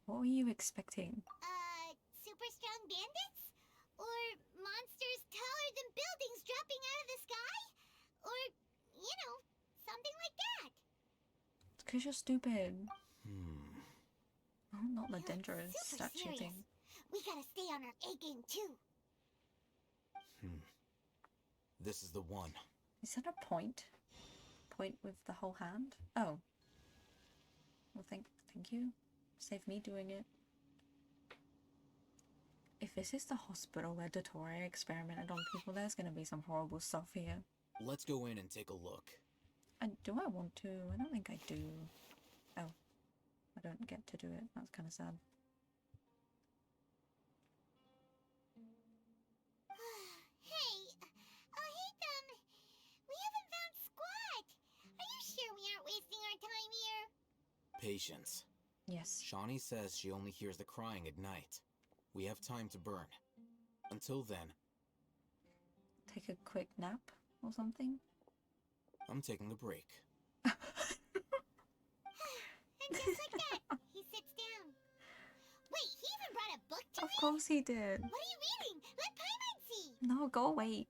What were you expecting? Super strong bandits? Or monsters taller than buildings dropping out of the sky? Or, you know, something like that. It's 'cause you're stupid. Hmm. Oh, not the You're dangerous super statue serious. thing. We gotta stay on our A game too. This is the one. Is that a point? Point with the whole hand? Oh. Well, thank you. Save me doing it. If this is the hospital where Dottore experimented on people, there's gonna be some horrible stuff here. Let's go in and take a look. Do I want to? I don't think I do. Oh. I don't get to do it. That's kind of sad. Hey, we haven't found squat. Are you sure we aren't wasting our time here? Patience. Yes. Shawnee says she only hears the crying at night. We have time to burn. Until then, Take a quick nap or something? I'm taking a break. And just like that, he sits down. Wait, he even brought a book to Of read? course he did. What are you reading? Let Paimon see. No, go away.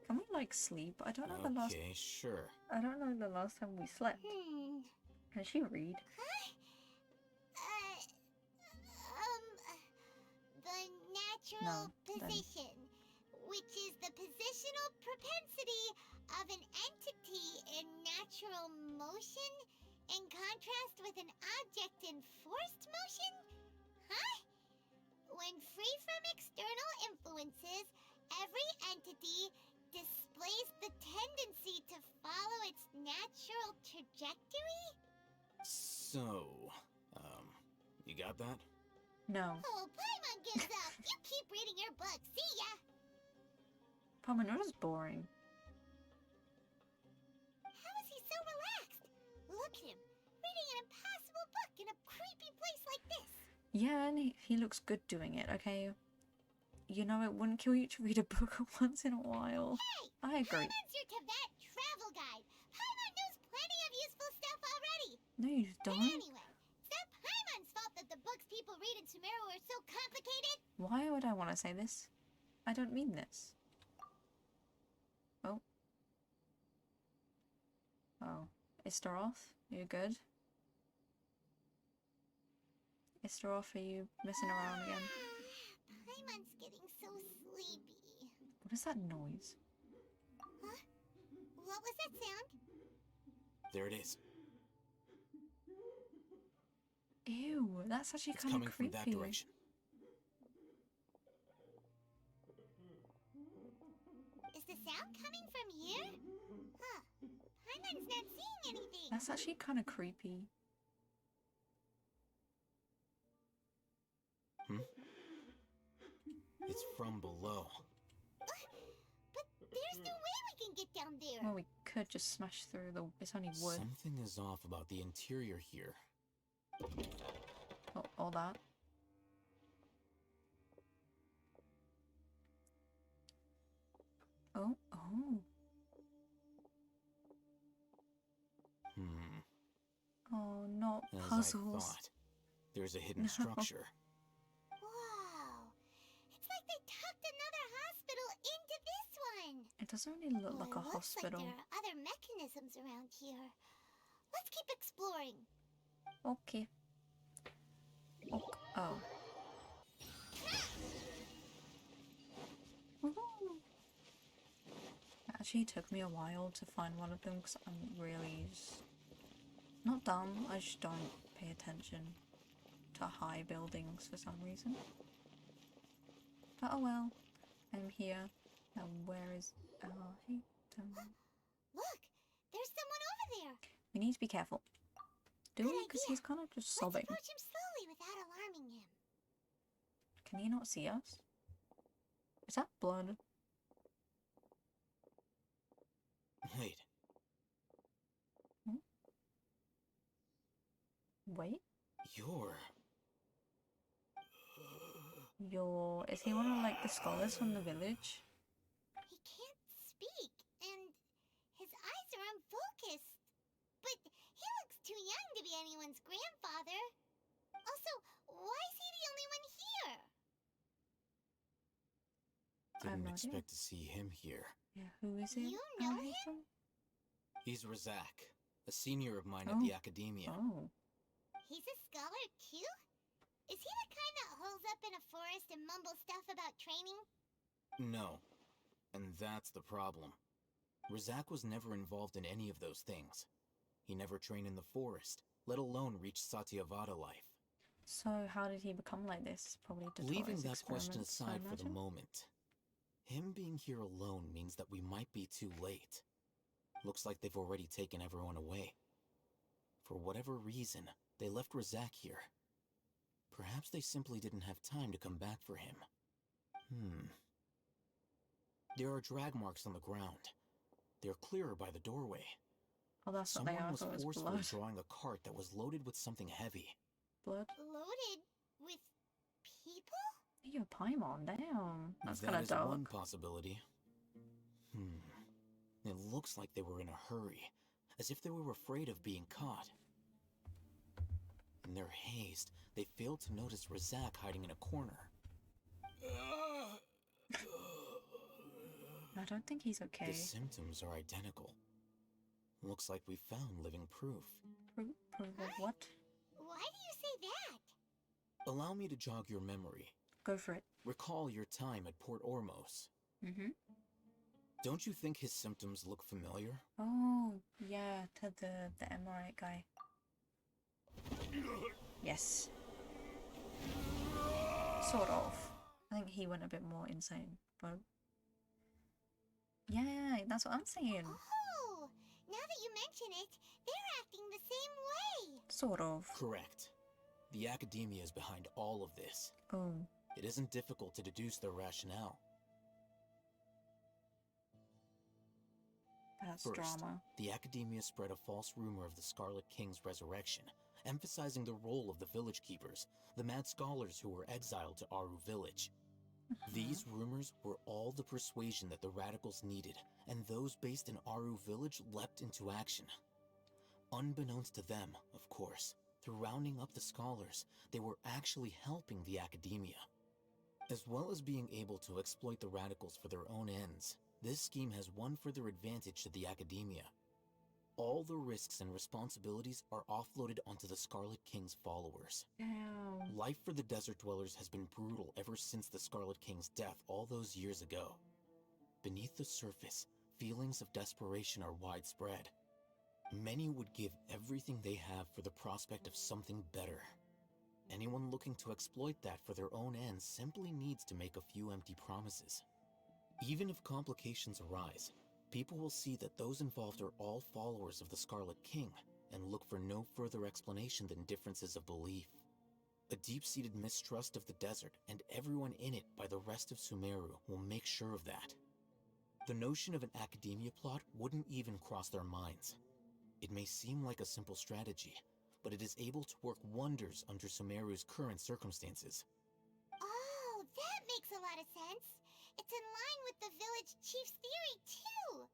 Can we like sleep? I don't know the last. Okay, sure. I don't know the last time we slept. Can she read? Huh? The natural No, then- position, which is the positional propensity of an entity in natural motion in contrast with an object in forced motion? Huh? When free from external influences, every entity displays the tendency to follow its natural trajectory? So, you got that? No. Oh, Paimon gives up. You keep reading your book. See ya. Paimon, you're just boring. How is he so relaxed? Look at him, reading an impossible book in a creepy place like this. Yeah, and he looks good doing it, okay? You know, it wouldn't kill you to read a book once in a while. Hey! I agree. Paimon's your Tibet travel guide. Paimon knows plenty of useful stuff already. No, you And don't. anyway, it's not Paimon's fault that the books people read in Sumeru are so complicated. Why would I want to say this? I don't mean this. Oh. Oh. Istaroth, you good? Istaroth, are you messing around again? Paimon's getting so sleepy. What is that noise? Huh? What was that sound? There it is. Ew, that's actually It's kind coming of creepy. from that direction. Is the sound coming from here? Huh. Paimon's not seeing anything. That's actually kind of creepy. It's from below. But there's no way we can get down there. Well, we could just smash through the... It's only wood. Something is off about the interior here. Oh, all that. Oh, oh. Oh, not As puzzles. I thought, there's a hidden structure. Wow. It's like they tucked another hospital into this one. It doesn't really look like a It looks hospital. like there are other mechanisms around here. Let's keep exploring. Okay. Oh. Woohoo! It actually took me a while to find one of them because I'm really just... Not dumb, I just don't pay attention to high buildings for some reason. But oh well, I'm here. Now where is... Oh, hey, Look, there's someone over there. we need to be careful. Do Good we? Because idea. he's kind of just Let's sobbing. approach him slowly without alarming him. Can he not see us? Is that blood? Wait, Wait? you're... Is he one of like the scholars from the village? He can't speak, and his eyes are unfocused. But he looks too young to be anyone's grandfather. Also, why is he the only one here? I have Didn't no idea. expect to see him here. Yeah, who is it? You know him? From? He's Razak, a senior of mine at Oh. the Academia. Oh. He's a scholar too? Is he the kind that holes up in a forest and mumbles stuff about training? No. And that's the problem. Razak was never involved in any of those things. He never trained in the forest, let alone reach Satyavada life. So how did he become like this? Probably Leaving Dotori's that question experiments, I aside for the imagine? moment, him being here alone means that we might be too late. Looks like they've already taken everyone away. For whatever reason, they left Razak here. Perhaps they simply didn't have time to come back for him. There are drag marks on the ground. They're clearer by the doorway. Oh, that's what they Someone are. I was thought it was forcefully blood. drawing a cart that was loaded with something heavy. Blood? Loaded with people? You're Paimon, damn. That's kind That of is dark. one possibility. It looks like they were in a hurry, as if they were afraid of being caught. In their haste, they failed to notice Razak hiding in a corner. I don't think he's okay. The symptoms are identical. Looks like we found living proof. Proof of what? Why do you say that? Allow me to jog your memory. Go for it. Recall your time at Port Ormos. Mm-hmm. Don't you think his symptoms look familiar? Oh, yeah, to the Emirate guy. Yes. Sort of. I think he went a bit more insane, but... Yeah, that's what I'm saying. Oh, now that you mention it, they're acting the same way. Sort of. Correct. The Academia is behind all of this. Oh. It isn't difficult to deduce their rationale. That's First, drama. the Academia spread a false rumor of the Scarlet King's resurrection, emphasizing the role of the village keepers, the mad scholars who were exiled to Aru village. These rumors were all the persuasion that the radicals needed, and those based in Aru village leapt into action. Unbeknownst to them, of course, through rounding up the scholars, they were actually helping the Academia. As well as being able to exploit the radicals for their own ends, this scheme has one further advantage to the Academia. All the risks and responsibilities are offloaded onto the Scarlet King's followers. Damn. Life for the desert dwellers has been brutal ever since the Scarlet King's death all those years ago. Beneath the surface, feelings of desperation are widespread. Many would give everything they have for the prospect of something better. Anyone looking to exploit that for their own ends simply needs to make a few empty promises. Even if complications arise, people will see that those involved are all followers of the Scarlet King and look for no further explanation than differences of belief. A deep-seated mistrust of the desert and everyone in it by the rest of Sumeru will make sure of that. The notion of an Academia plot wouldn't even cross their minds. It may seem like a simple strategy, but it is able to work wonders under Sumeru's current circumstances. Oh, that makes a lot of sense. It's in line with the village chief's theory, too.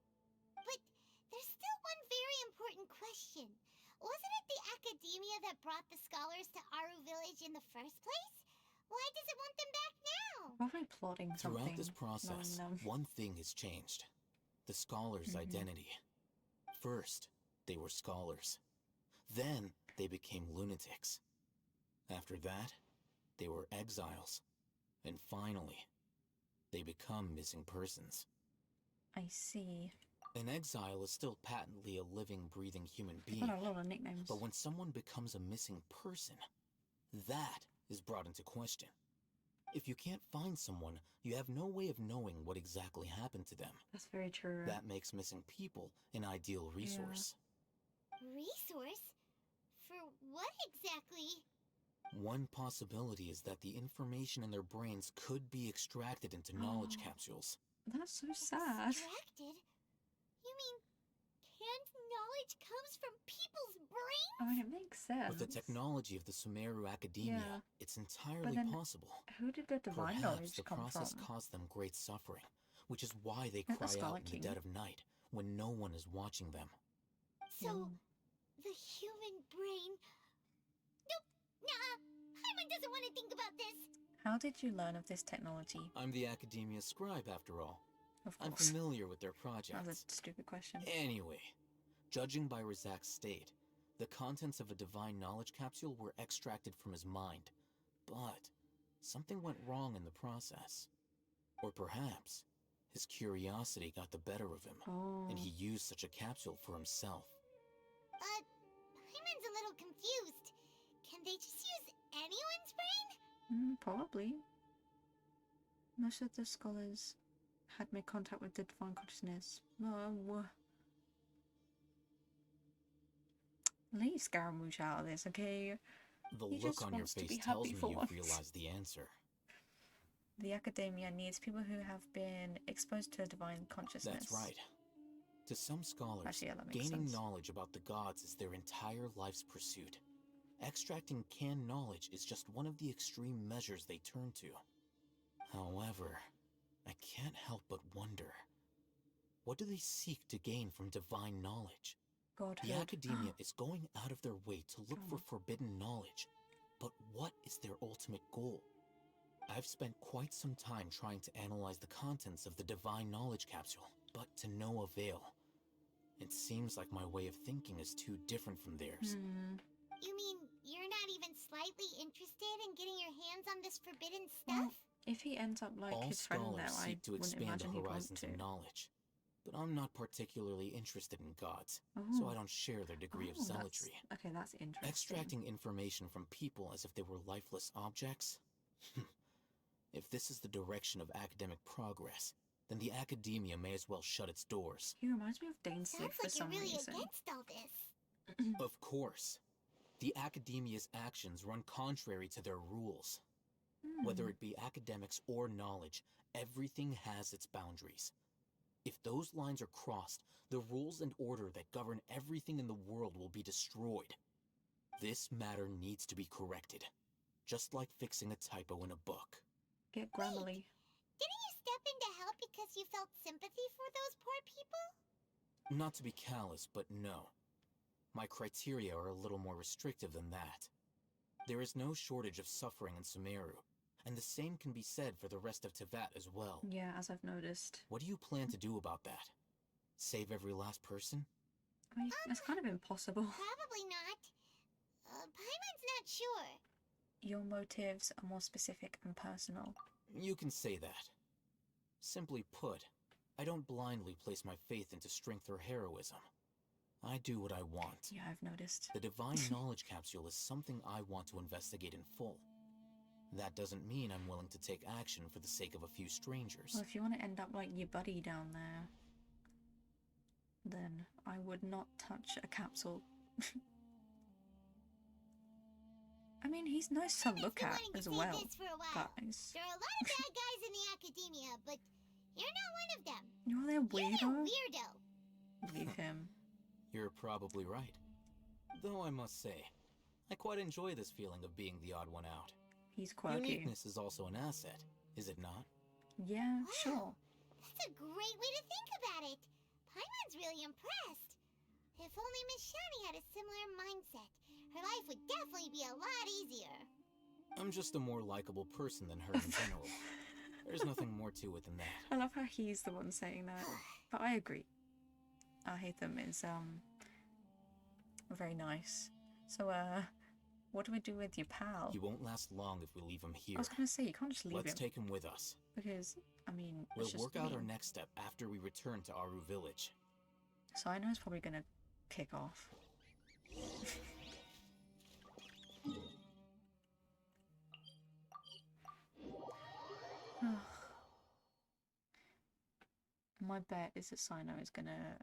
But there's still one very important question. Wasn't it the Academia that brought the scholars to Aru village in the first place? Why does it want them back now? Probably plotting something. Throughout this process, knowing them. one thing has changed. The scholars' identity. First, they were scholars. Then, they became lunatics. After that, they were exiles. And finally, they become missing persons. I see. An exile is still patently a living, breathing human being. Got a lot of nicknames. But when someone becomes a missing person, that is brought into question. If you can't find someone, you have no way of knowing what exactly happened to them. That's very true. That makes missing people an ideal resource. Resource? For what exactly? One possibility is that the information in their brains could be extracted into knowledge capsules. That's so sad. Extracted? You mean canned knowledge comes from people's brains? I mean, it makes sense. With the technology of the Sumeru Academia, Yeah. it's entirely then- possible. Who did the divine Perhaps knowledge the come process from? caused them great suffering, which is why they Not the cry out Scarlet in the King. dead of night when no one is watching them. So, Yeah. the human brain How did you learn of this technology? I'm the Academia scribe, after all. Of I'm course. familiar with their That was projects. a stupid question. Anyway, judging by Razak's state, the contents of a divine knowledge capsule were extracted from his mind. But something went wrong in the process. Or perhaps his curiosity got the better of him, Oh. and he used such a capsule for himself. Paimon's a little confused. Can they just use anyone's brain? Probably. Most of the scholars had made contact with the divine consciousness. Leave Scaramouche out of this, okay? The He look just on your wants to face be tells happy me for you've once. realized the answer. The Academia needs people who have been exposed to divine consciousness. That's right. To some scholars, Actually, yeah, that makes gaining sense. knowledge about the gods is their entire life's pursuit. Extracting canned knowledge is just one of the extreme measures they turn to. However, I can't help but wonder, what do they seek to gain from divine knowledge? Godhood. The Academia is going out of their way to look Come for on. forbidden knowledge, but what is their ultimate goal? I've spent quite some time trying to analyze the contents of the divine knowledge capsule, but to no avail. It seems like my way of thinking is too different from theirs. You mean you're not even slightly interested in getting your hands on this forbidden Well, stuff? if he ends up like All his friend scholars now, I seek to wouldn't expand the imagine he'd want horizons to. of knowledge, but I'm not particularly interested in gods, so I don't share their degree of zealotry. Okay, that's interesting. Extracting information from people as if they were lifeless objects? If this is the direction of academic progress, then the Academia may as well shut its doors. He reminds me of Dainsleif Sounds for like some you're really reason. against all this. Of course. The Academia's actions run contrary to their rules. Whether it be academics or knowledge, everything has its boundaries. If those lines are crossed, the rules and order that govern everything in the world will be destroyed. This matter needs to be corrected, just like fixing a typo in a book. Get Grammarly. Didn't you step in to help because you felt sympathy for those poor people? Not to be callous, but no. My criteria are a little more restrictive than that. There is no shortage of suffering in Sumeru, and the same can be said for the rest of Teyvat as well. Yeah, as I've noticed. What do you plan to do about that? Save every last person? I mean, that's kind of impossible. Probably not. Paimon's not sure. Your motives are more specific and personal. You can say that. Simply put, I don't blindly place my faith into strength or heroism. I do what I want. Yeah, I've noticed. The divine knowledge capsule is something I want to investigate in full. That doesn't mean I'm willing to take action for the sake of a few strangers. Well, if you want to end up like your buddy down there, then I would not touch a capsule. I mean, he's nice to look at Wanting to as save well, this for a while. guys. There are a lot of bad guys in the Academia, but you're not one of them. You're their You're weirdo. a weirdo. Leave him. You're probably right. Though I must say, I quite enjoy this feeling of being the odd one out. He's quirky. Uniqueness is also an asset, is it not? Yeah, sure. That's a great way to think about it. Paimon's really impressed. If only Miss Shani had a similar mindset, her life would definitely be a lot easier. I'm just a more likable person than her in general. There's nothing more to it than that. I love how he's the one saying that. But I agree. Hatham is very nice. So what do we do with your pal? He won't last long if we leave him here. I was gonna say you can't just leave Let's him take him with us. because I mean We'll it's just work out our mean. next step after we return to Aru village. So I know it's probably gonna kick off. My bet is that Sino is gonna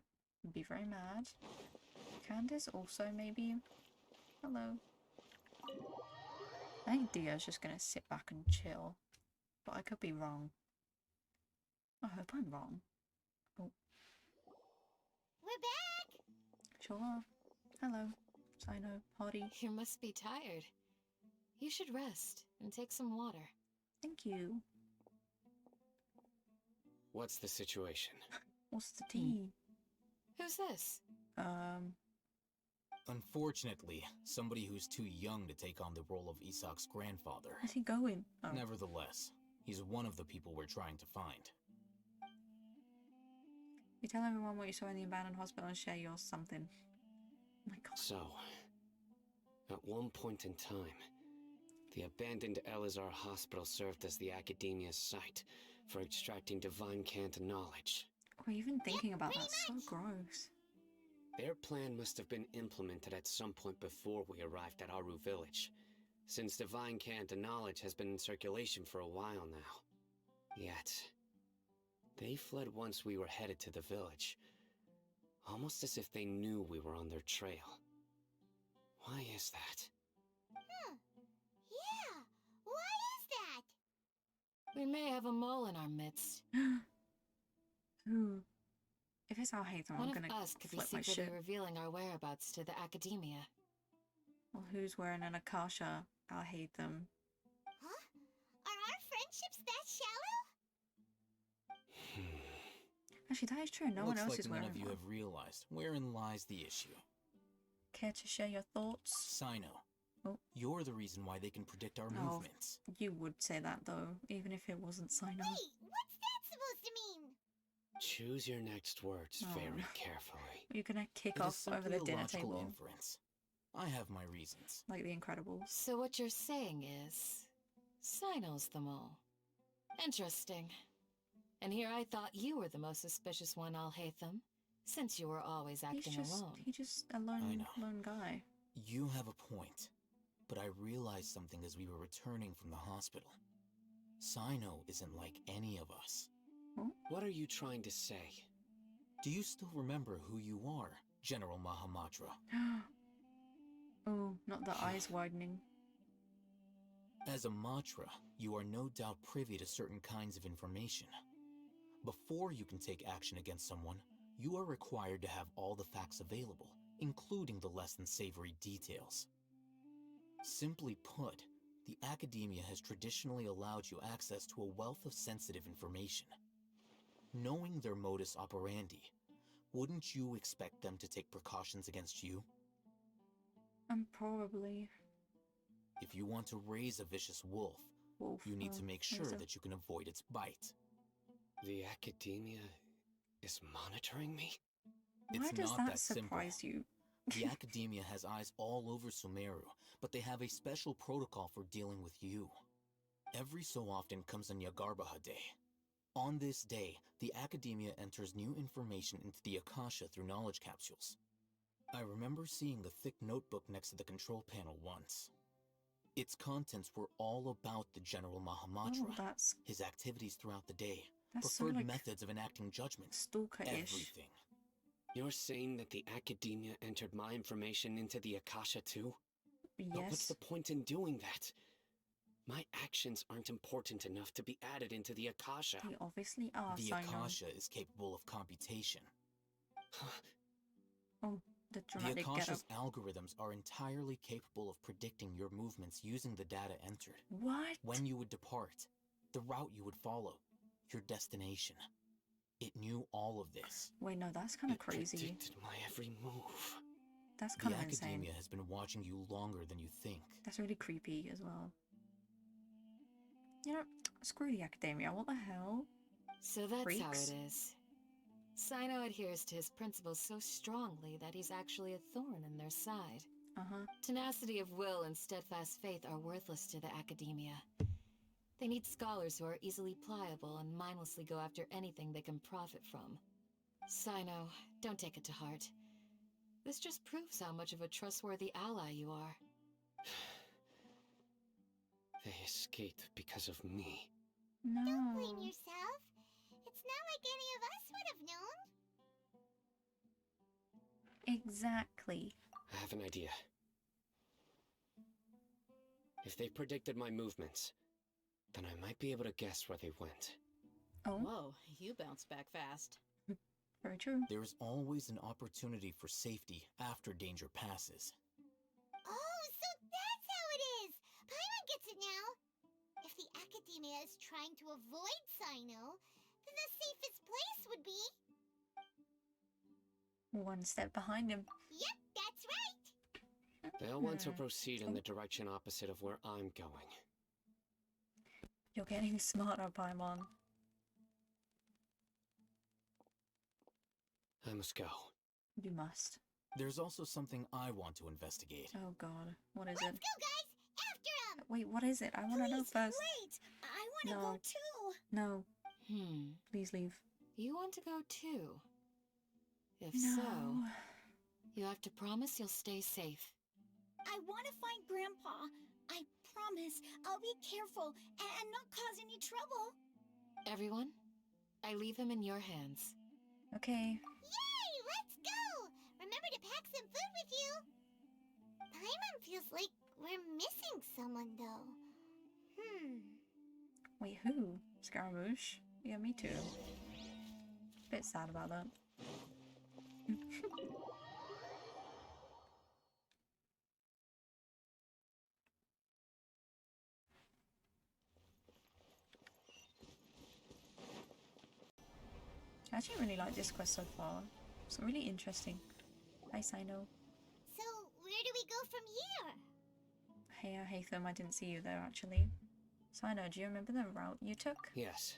be very mad. Candace also maybe. Hello. I think Dia's just gonna sit back and chill. But I could be wrong. I hope I'm wrong. Oh, We're back! sure. Hello, Sino, Hardy. You must be tired. You should rest and take some water. Thank you. What's the situation? What's the tea? Who's this? Unfortunately, somebody who's too young to take on the role of Isak's grandfather. Where's he going? Oh. Nevertheless, he's one of the people we're trying to find. You tell everyone what you saw in the abandoned hospital and share your something. Oh my god. So, at one point in time, the abandoned Elazar hospital served as the academia's site for extracting divine cant knowledge. We're even thinking about that. pretty So gross. Their plan must have been implemented at some point before we arrived at Aru village, since divine cant knowledge has been in circulation for a while now. Yet, they fled once we were headed to the village, almost as if they knew we were on their trail. Why is that? Yeah, why is that? We may have a mole in our midst. Who? If it's I'll hate them, One I'm of gonna us could be flip my secretly shit. revealing our whereabouts to the academia. Well, who's wearing an Akasha? I'll hate them. Huh? Are our friendships that shallow? Actually, that is true. No one Looks else like is none wearing of you one. have realized wherein lies the issue. Care to share your thoughts? Sino, Oh. you're the reason why they can predict our Oh. movements. You would say that though, even if it wasn't Sino. Wait, what's that supposed to mean? Choose your next words Oh. very carefully. You're gonna kick It is off over simply the a dinner logical table inference. I have my reasons. like the Incredibles. So what you're saying is, Sino's the mole. Interesting. And here I thought you were the most suspicious one, Alhaitham, since you were always acting alone. He's just a I lone know. guy. You have a point, but I realized something as we were returning from the hospital. Sino isn't like any of us. What are you trying to say? Do you still remember who you are, General Mahamatra? Oh, not the eyes widening. As a Matra, you are no doubt privy to certain kinds of information. Before you can take action against someone, you are required to have all the facts available, including the less than savory details. Simply put, the academia has traditionally allowed you access to a wealth of sensitive information. Knowing their modus operandi, wouldn't you expect them to take precautions against you? Probably. If you want to raise a vicious wolf, Wolf. you need to make sure there's a- that you can avoid its bite. The academia is monitoring me? Why It's does not that that simple. surprise you? The academia has eyes all over Sumeru, but they have a special protocol for dealing with you. Every so often comes a Nyagarbaha Day. On this day, the academia enters new information into the Akasha through knowledge capsules. I remember seeing the thick notebook next to the control panel once. Its contents were all about the General Mahamatra, Oh, that's his activities throughout the day, so preferred like methods of enacting judgment, stalker-ish. everything. You're saying that the academia entered my information into the Akasha too? But what's Yes. the point in doing that? My actions aren't important enough to be added into the Akasha. They obviously are, The Sino. Akasha is capable of computation. Oh, the The dramatic getup. Akasha's algorithms are entirely capable of predicting your movements using the data entered. What? When you would depart, the route you would follow, your destination. It knew all of this. Wait, no, that's kind of It crazy. predicted my every move. That's The kind of insane. academia has been watching you longer than you think. That's really creepy as well. You know, screw the academia. What the hell? So that's how Freaks. it is. Sino adheres to his principles so strongly that he's actually a thorn in their side. Uh-huh. Tenacity of will and steadfast faith are worthless to the academia. They need scholars who are easily pliable and mindlessly go after anything they can profit from. Sino, don't take it to heart. This just proves how much of a trustworthy ally you are. They escaped because of me. No. Don't blame yourself. It's not like any of us would have known. Exactly. I have an idea. If they predicted my movements, then I might be able to guess where they went. Oh, Whoa, you bounced back fast. very true. There is always an opportunity for safety after danger passes. Oh, so that's how it is! Paimon gets it now! If the academia is trying to avoid Sino, then the safest place would be... One step behind him. Yep, that's right! They'll want to proceed in the direction opposite of where I'm going. You're getting smarter, Paimon. I must go. You must. There's also something I want to investigate. Oh god, what is Let's it? go, guys! After him! Wait, what is it? I want to know first. Wait! I want to No. go too! No, Hmm. please leave. You want to go too? If No. so, you have to promise you'll stay safe. I want to find Grandpa. I promise I'll be careful and not cause any trouble. Everyone, I leave him in your hands. Okay. Yay! Let's go! Remember to pack some food with you. Paimon feels like we're missing someone, though. Wait, who? Scaramouche? Yeah, me too. Bit sad about that. I actually really like this quest so far. It's really interesting. Hi, Sino. So, where do we go from here? Hey, Hatham, I didn't see you there actually. Sino, do you remember the route you took? Yes.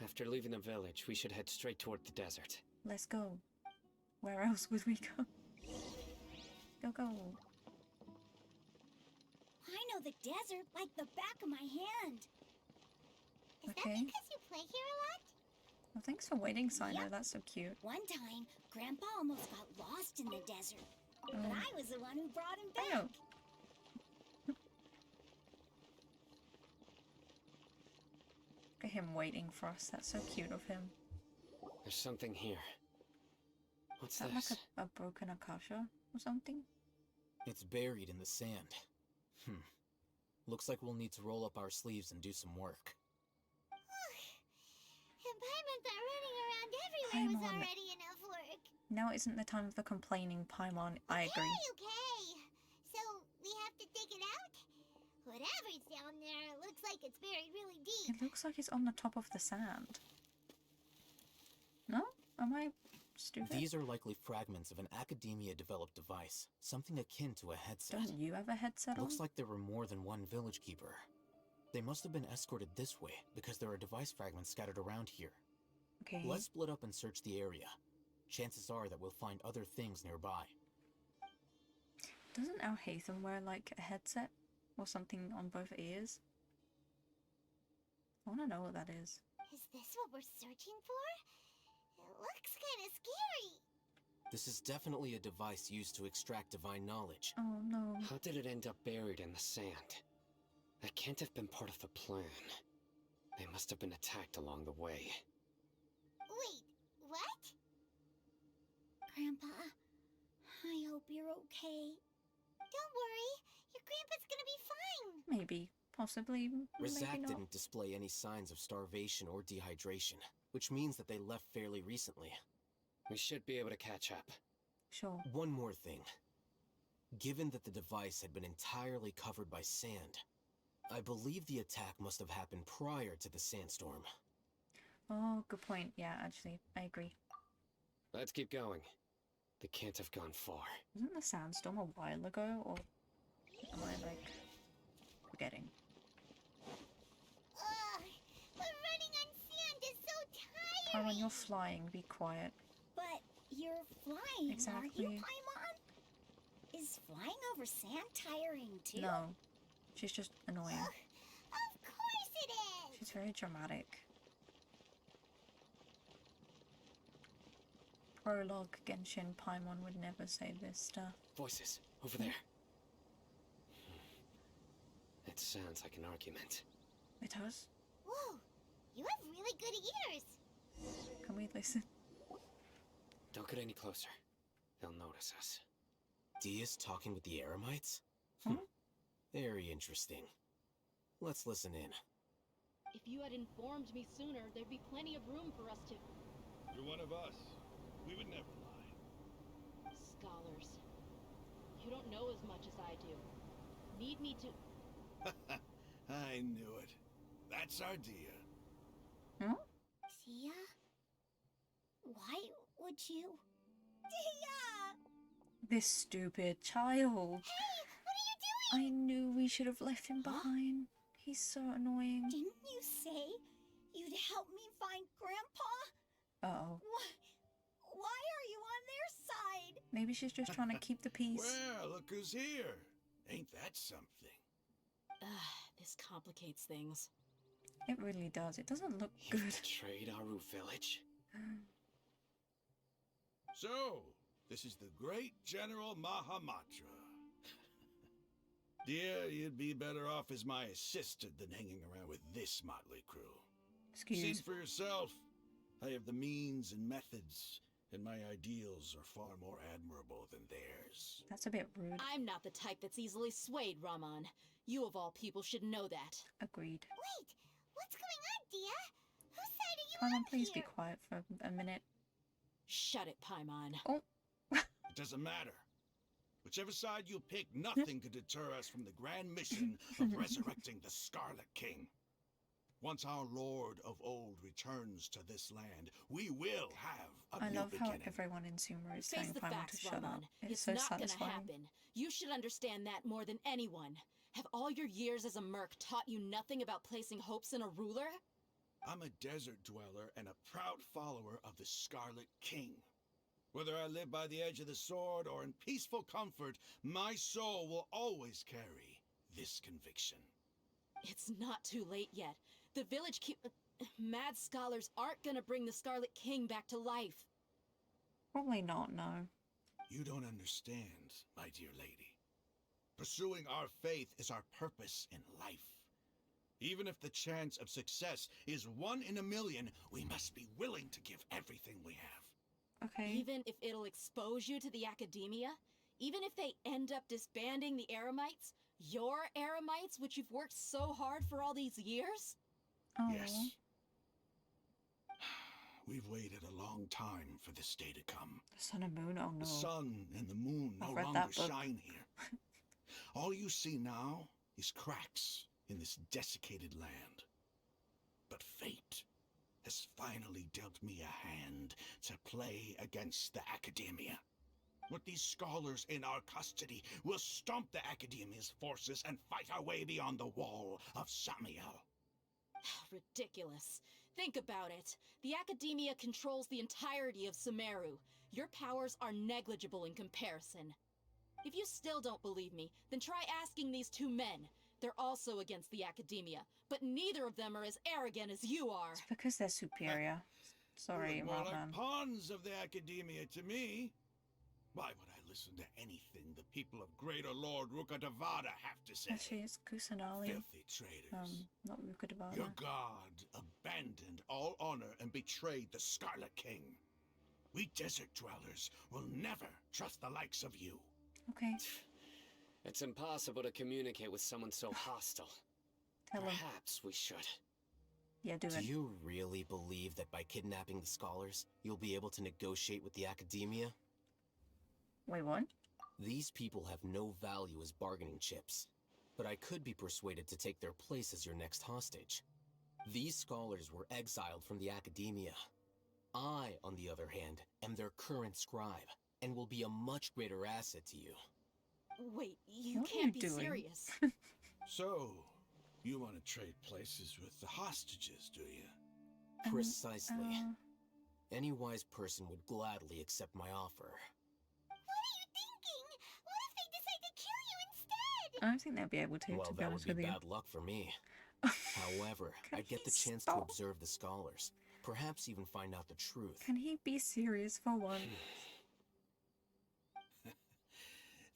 After leaving the village, we should head straight toward the desert. Let's go. Where else would we go? Go. I know the desert like the back of my hand. Is Okay. that because you play here a lot? Well, thanks for waiting, Sino. Yep. That's so cute. One time, Grandpa almost got lost in the desert. But Oh. I was the one who brought him back. I know. Look at him waiting for us. That's so cute of him. There's something here. What's Is that this? like a broken akasha or something? It's buried in the sand. Looks like we'll need to roll up our sleeves and do some work. And Paimon thought running around everywhere was Paimon. already enough work. Now isn't the time for complaining, Paimon. I agree. Okay. So, we have to dig it out? Whatever's down there looks like it's buried really deep. It looks like it's on the top of the sand. No? Am I stupid? These are likely fragments of an academia-developed device, something akin to a headset. Don't you have a headset on? Looks like there were more than one village keeper. They must have been escorted this way, because there are device fragments scattered around here. Okay. Let's split up and search the area. Chances are that we'll find other things nearby. Doesn't our Hatham wear like a headset or something on both ears? I want to know what that is. Is this what we're searching for? It looks kind of scary. This is definitely a device used to extract divine knowledge. Oh no. How did it end up buried in the sand? That can't have been part of the plan. They must have been attacked along the way. Wait, what? Grandpa, I hope you're okay. Don't worry, your grandpa's gonna be fine. Maybe. Possibly. Maybe Rizak not. didn't display any signs of starvation or dehydration, which means that they left fairly recently. We should be able to catch up. Sure. One more thing. Given that the device had been entirely covered by sand, I believe the attack must have happened prior to the sandstorm. Oh, good point. Yeah, actually, I agree. Let's keep going. They can't have gone far. Wasn't the sandstorm a while ago, or am I like forgetting? Ugh, but running on sand is so Oh, tiring. when you're flying, be quiet. But you're flying, Exactly. aren't you, Paimon? Is flying over sand tiring too? No, she's just annoying. Ugh, of course it is. She's very dramatic. Prologue Genshin Paimon would never say this stuff. Voices, over there. It sounds like an argument. It does? Whoa, you have really good ears. Can we listen? Don't get any closer. They'll notice us. Dia's talking with the Eremites? Huh? Very interesting. Let's listen in. If you had informed me sooner, there'd be plenty of room for us to... You're one of us. We would never lie. Scholars. You don't know as much as I do. Need me to... I knew it. That's our Dia. Huh? Tia? Why would you? Tia! This stupid child. Hey, what are you doing? I knew we should have left him behind. He's so annoying. Didn't you say you'd help me find Grandpa? Uh-oh. Why are you on their side? Maybe she's just trying to keep the peace. Well, look who's here. Ain't that something? This complicates things. It really does. It doesn't look You good. betrayed Aru Village? So, this is the great General Mahamatra. Dear, you'd be better off as my assistant than hanging around with this motley crew. See Excuse. for yourself. I have the means and methods, and my ideals are far more admirable than theirs. That's a bit rude. I'm not the type that's easily swayed, Raman. You of all people should know that. Agreed. Wait, what's going on, Dia? Whose side are you Paimon, on please here? be quiet for a minute. Shut it, Paimon. Oh, It doesn't matter. Whichever side you pick, nothing could deter us from the grand mission of resurrecting the Scarlet King. Once our Lord of Old returns to this land, we will have a I new love how beginning. everyone in Sumeru is Face telling the Paimon to facts, shut up. Raman. It's It's so not gonna satisfying. happen. You should understand that more than anyone. Have all your years as a merc taught you nothing about placing hopes in a ruler? I'm a desert dweller and a proud follower of the Scarlet King. Whether I live by the edge of the sword or in peaceful comfort, my soul will always carry this conviction. It's not too late yet. The village mad scholars aren't gonna bring the Scarlet King back to life. Probably not, no. You don't understand, my dear lady. Pursuing our faith is our purpose in life. Even if the chance of success is 1 in a million, we must be willing to give everything we have. Okay. Even if it'll expose you to the academia? Even if they end up disbanding the Eremites? Your Eremites, which you've worked so hard for all these years? Oh. Yes. We've waited a long time for this day to come. Sun and Moon? Oh no. The sun and the moon no I've read longer that book. shine here. All you see now is cracks in this desiccated land. But fate has finally dealt me a hand to play against the academia. With these scholars in our custody, we'll stomp the academia's forces and fight our way beyond the wall of Samiel. Ridiculous. Think about it. The academia controls the entirety of Sumeru. Your powers are negligible in comparison. If you still don't believe me, then try asking these two men. They're also against the academia, but neither of them are as arrogant as you are. It's because they're superior. Sorry, Look more like Raman. pawns of the academia to me. Why would I listen to anything the people of Greater Lord Rukadavada have to say? Actually, it's Kusanali. Filthy traitors. Not Rukadabada. Your god abandoned all honor and betrayed the Scarlet King. We desert dwellers will never trust the likes of you. Okay, It's impossible to communicate with someone so hostile. tell him. Perhaps we should. Yeah, do Do it. you really believe that by kidnapping the scholars, you'll be able to negotiate with the academia? Wait, what? These people have no value as bargaining chips, but I could be persuaded to take their place as your next hostage. These scholars were exiled from the academia. I, on the other hand, am their current scribe, and will be a much greater asset to you. Wait, you What are can't you be doing? serious. So, you want to trade places with the hostages, do you? Precisely. Uh, Any wise person would gladly accept my offer. What are you thinking? What if they decide to kill you instead? I don't think they'll be able to Well, be that would honest be with you. bad luck for me. However, Can I'd get he the chance to stop? observe the scholars, perhaps even find out the truth. Can he be serious for once?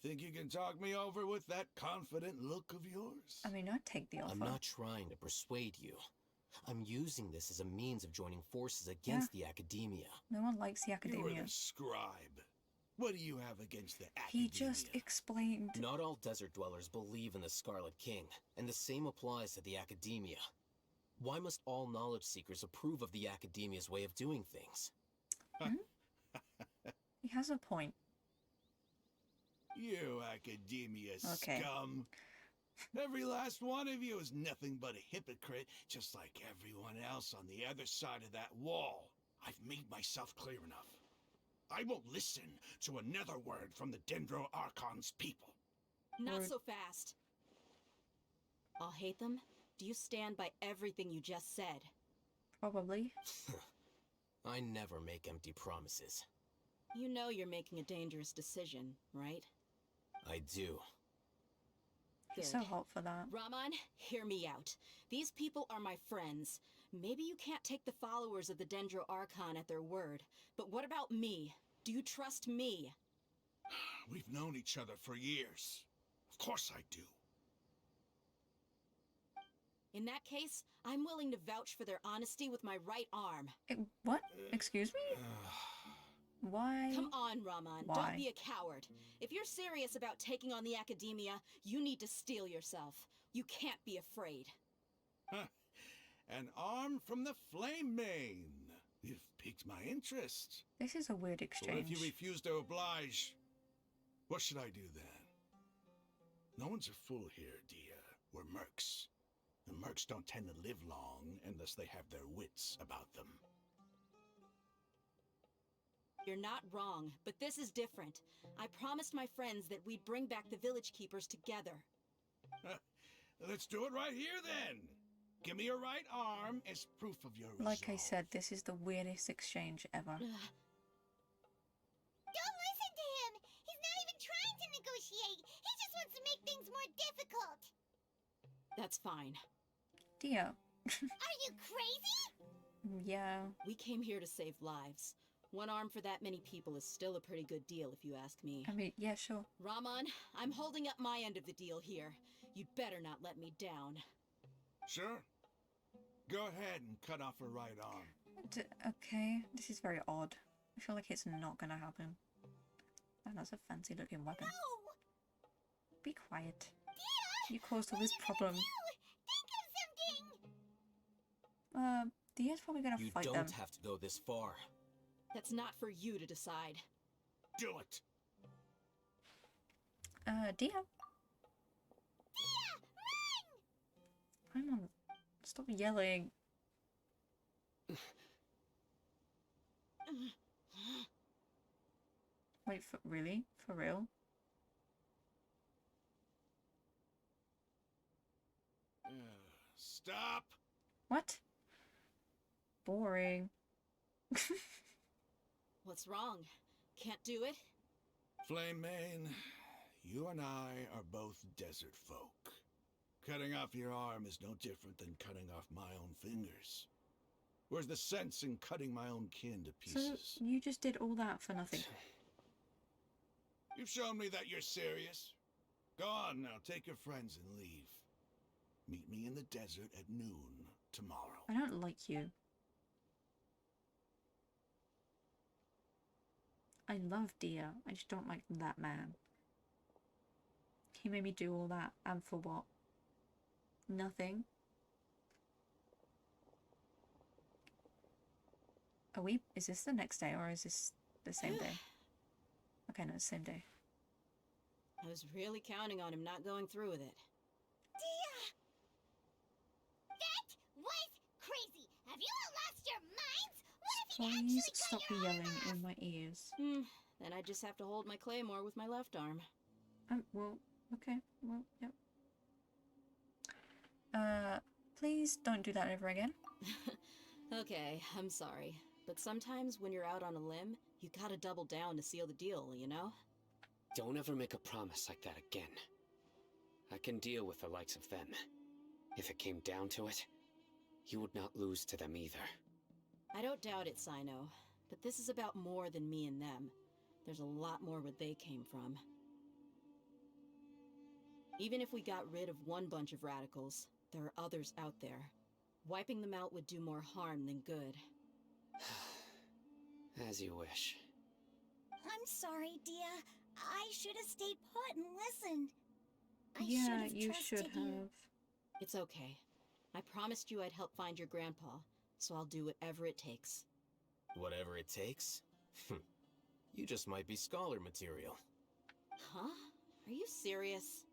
Think you can talk me over with that confident look of yours? I mean, I'd take the offer. I'm not trying to persuade you. I'm using this as a means of joining forces against the academia. No one likes the You academia. are the scribe. What do you have against the academia? He just explained. Not all desert dwellers believe in the Scarlet King, and the same applies to the academia. Why must all knowledge seekers approve of the academia's way of doing things? He has a point. You academia Okay. scum. Every last one of you is nothing but a hypocrite, just like everyone else on the other side of that wall. I've made myself clear enough. I won't listen to another word from the Dendro Archon's people. Not Or- so fast. I'll hate them. Do you stand by everything you just said? Probably. I never make empty promises. You know you're making a dangerous decision, right? I do. He's Good. so hot for that. Raman, hear me out. These people are my friends. Maybe you can't take the followers of the Dendro Archon at their word, but what about me? Do you trust me? We've known each other for years. Of course I do. In that case, I'm willing to vouch for their honesty with my right arm. What? Excuse me? Why? Come on, Raman. Why? Don't be a coward. If you're serious about taking on the Academia, you need to steel yourself. You can't be afraid. An arm from the Flame Mane. You've piqued my interest. This is a weird But exchange. if you refuse to oblige, what should I do then? No one's a fool here, Dia. We're mercs. And mercs don't tend to live long unless they have their wits about them. You're not wrong, but this is different. I promised my friends that we'd bring back the village keepers together. Let's do it right here then. Give me your right arm as proof of your Like I resolve. said, this is the weirdest exchange ever. Don't listen to him! He's not even trying to negotiate! He just wants to make things more difficult! That's fine. Dear. Are you crazy? Yeah. We came here to save lives. One arm for that many people is still a pretty good deal, if you ask me. I mean, yeah, sure. Raman, I'm holding up my end of the deal here. You'd better not let me down. Sure. Go ahead and cut off her right arm. Okay, this is very odd. I feel like it's not gonna happen. And that's a fancy looking weapon. No! Be quiet. Dia! You caused all What this are you gonna problem. do? Think of something! Dia's probably gonna You fight don't them. have to go this far. That's not for you to decide. Do it! Dia. Dia! Run! Paimon, stop yelling. Wait, really? For real? Stop! What? Boring. What's wrong? Can't do it? Flame Mane, you and I are both desert folk. Cutting off your arm is no different than cutting off my own fingers. Where's the sense in cutting my own kin to So, pieces? you just did all that for nothing. You've shown me that you're serious. Go on now, take your friends and leave. Meet me in the desert at noon tomorrow. I don't like you. I love Dia. I just don't like that man. He made me do all that, and for what? Nothing. Are we? Is this the next day, or is this the same day? Okay, no, it's the same day. I was really counting on him not going through with it. Dia! That was crazy! Have you all lost your minds? What if he Please actually stop cut your arm yelling off? in my ears. Then I just have to hold my claymore with my left arm. Well, okay, well, yep. Please don't do that ever again. Okay, I'm sorry. But sometimes when you're out on a limb, you gotta double down to seal the deal, you know? Don't ever make a promise like that again. I can deal with the likes of them. If it came down to it, you would not lose to them either. I don't doubt it, Sino. But this is about more than me and them. There's a lot more where they came from. Even if we got rid of one bunch of radicals, there are others out there. Wiping them out would do more harm than good. As you wish. I'm sorry, Dia. I should have stayed put and listened. I should Yeah, have you trusted should have. It's okay. I promised you I'd help find your grandpa, so I'll do whatever it takes. Whatever it takes? You just might be scholar material. Huh? Are you serious?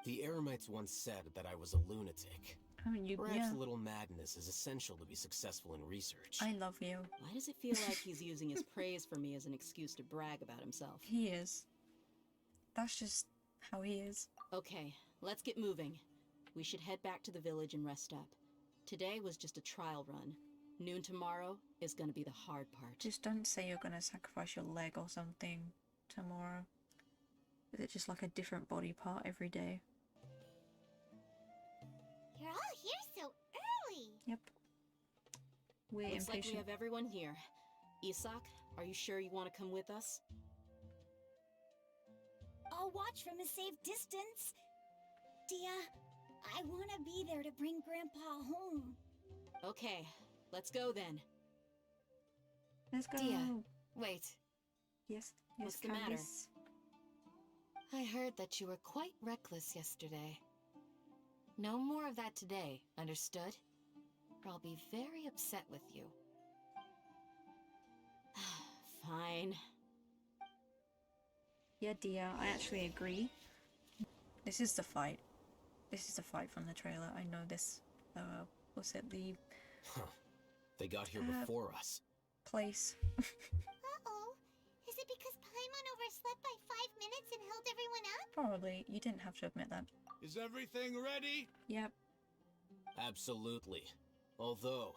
The Eremites once said that I was a lunatic. Perhaps Yeah. a little madness is essential to be successful in research. I love you. Why does it feel like he's using his praise for me as an excuse to brag about himself? He is. That's just how he is. Okay, let's get moving. We should head back to the village and rest up. Today was just a trial run. Noon tomorrow is gonna be the hard part. Just don't say you're gonna sacrifice your leg or something tomorrow. Is it just like a different body part every day? You're all here so early. Yep. We're Looks like we impatient. have everyone here. Isak, are you sure you want to come with us? I'll watch from a safe distance. Dia, I want to be there to bring Grandpa home. Okay, let's go then. Let's go. Dia. Wait, Yes. Yes, What's the matter? Candace. I heard that you were quite reckless yesterday. No more of that today, understood? Or I'll be very upset with you. Fine. Yeah, dear, I actually agree. This is the fight. This is the fight from the trailer. I know this. Was it the Huh. They got here before us. place? Uh-oh. Is it because Paimon overslept by 5 minutes and held everyone up? Probably. You didn't have to admit that. Is everything ready? Yep. Absolutely. Although,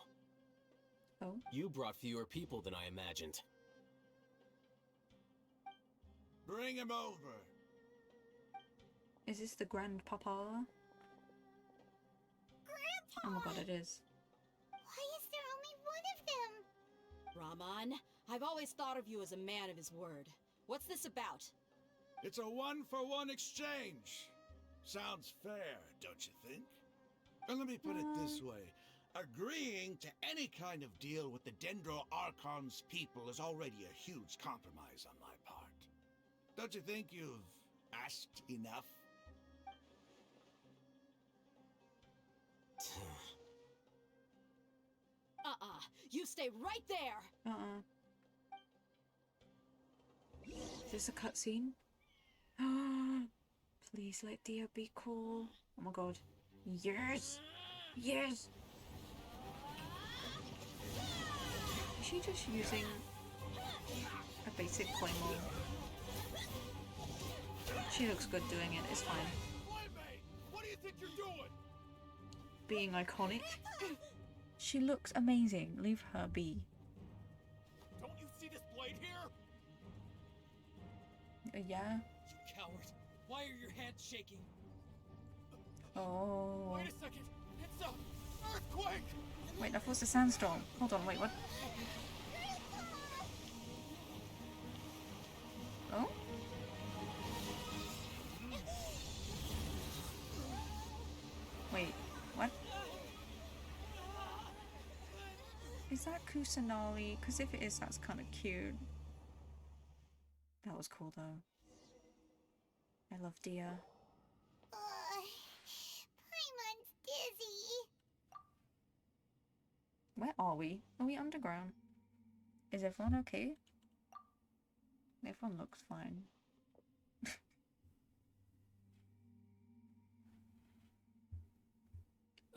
Oh. you brought fewer people than I imagined. Bring him over. Is this the grandpapa? Grandpa! Oh my god, it is. Why is there only one of them? Raman, I've always thought of you as a man of his word. What's this about? It's a one-for-one exchange. Sounds fair, don't you think? And let me put it this way. Agreeing to any kind of deal with the Dendro Archon's people is already a huge compromise on my part. Don't you think you've asked enough? You stay right there! Is this a cutscene? Please let Dia be cool. Oh my god. Yes! Yes! Is she just using a basic Paimon? She looks good doing it, it's fine. What do you think you're doing? Being iconic. She looks amazing. Leave her be. Don't you see this blade here? Yeah? You coward. Why are your hands shaking? Oh. Wait a second. It's a earthquake! Wait, that was a sandstorm. Hold on, wait, what? Oh? Wait, what? Is that Kusanali? Because if it is, that's kind of cute. That was cool though. I love Dia. Paimon's dizzy. Where are we? Are we underground? Is everyone okay? Everyone looks fine.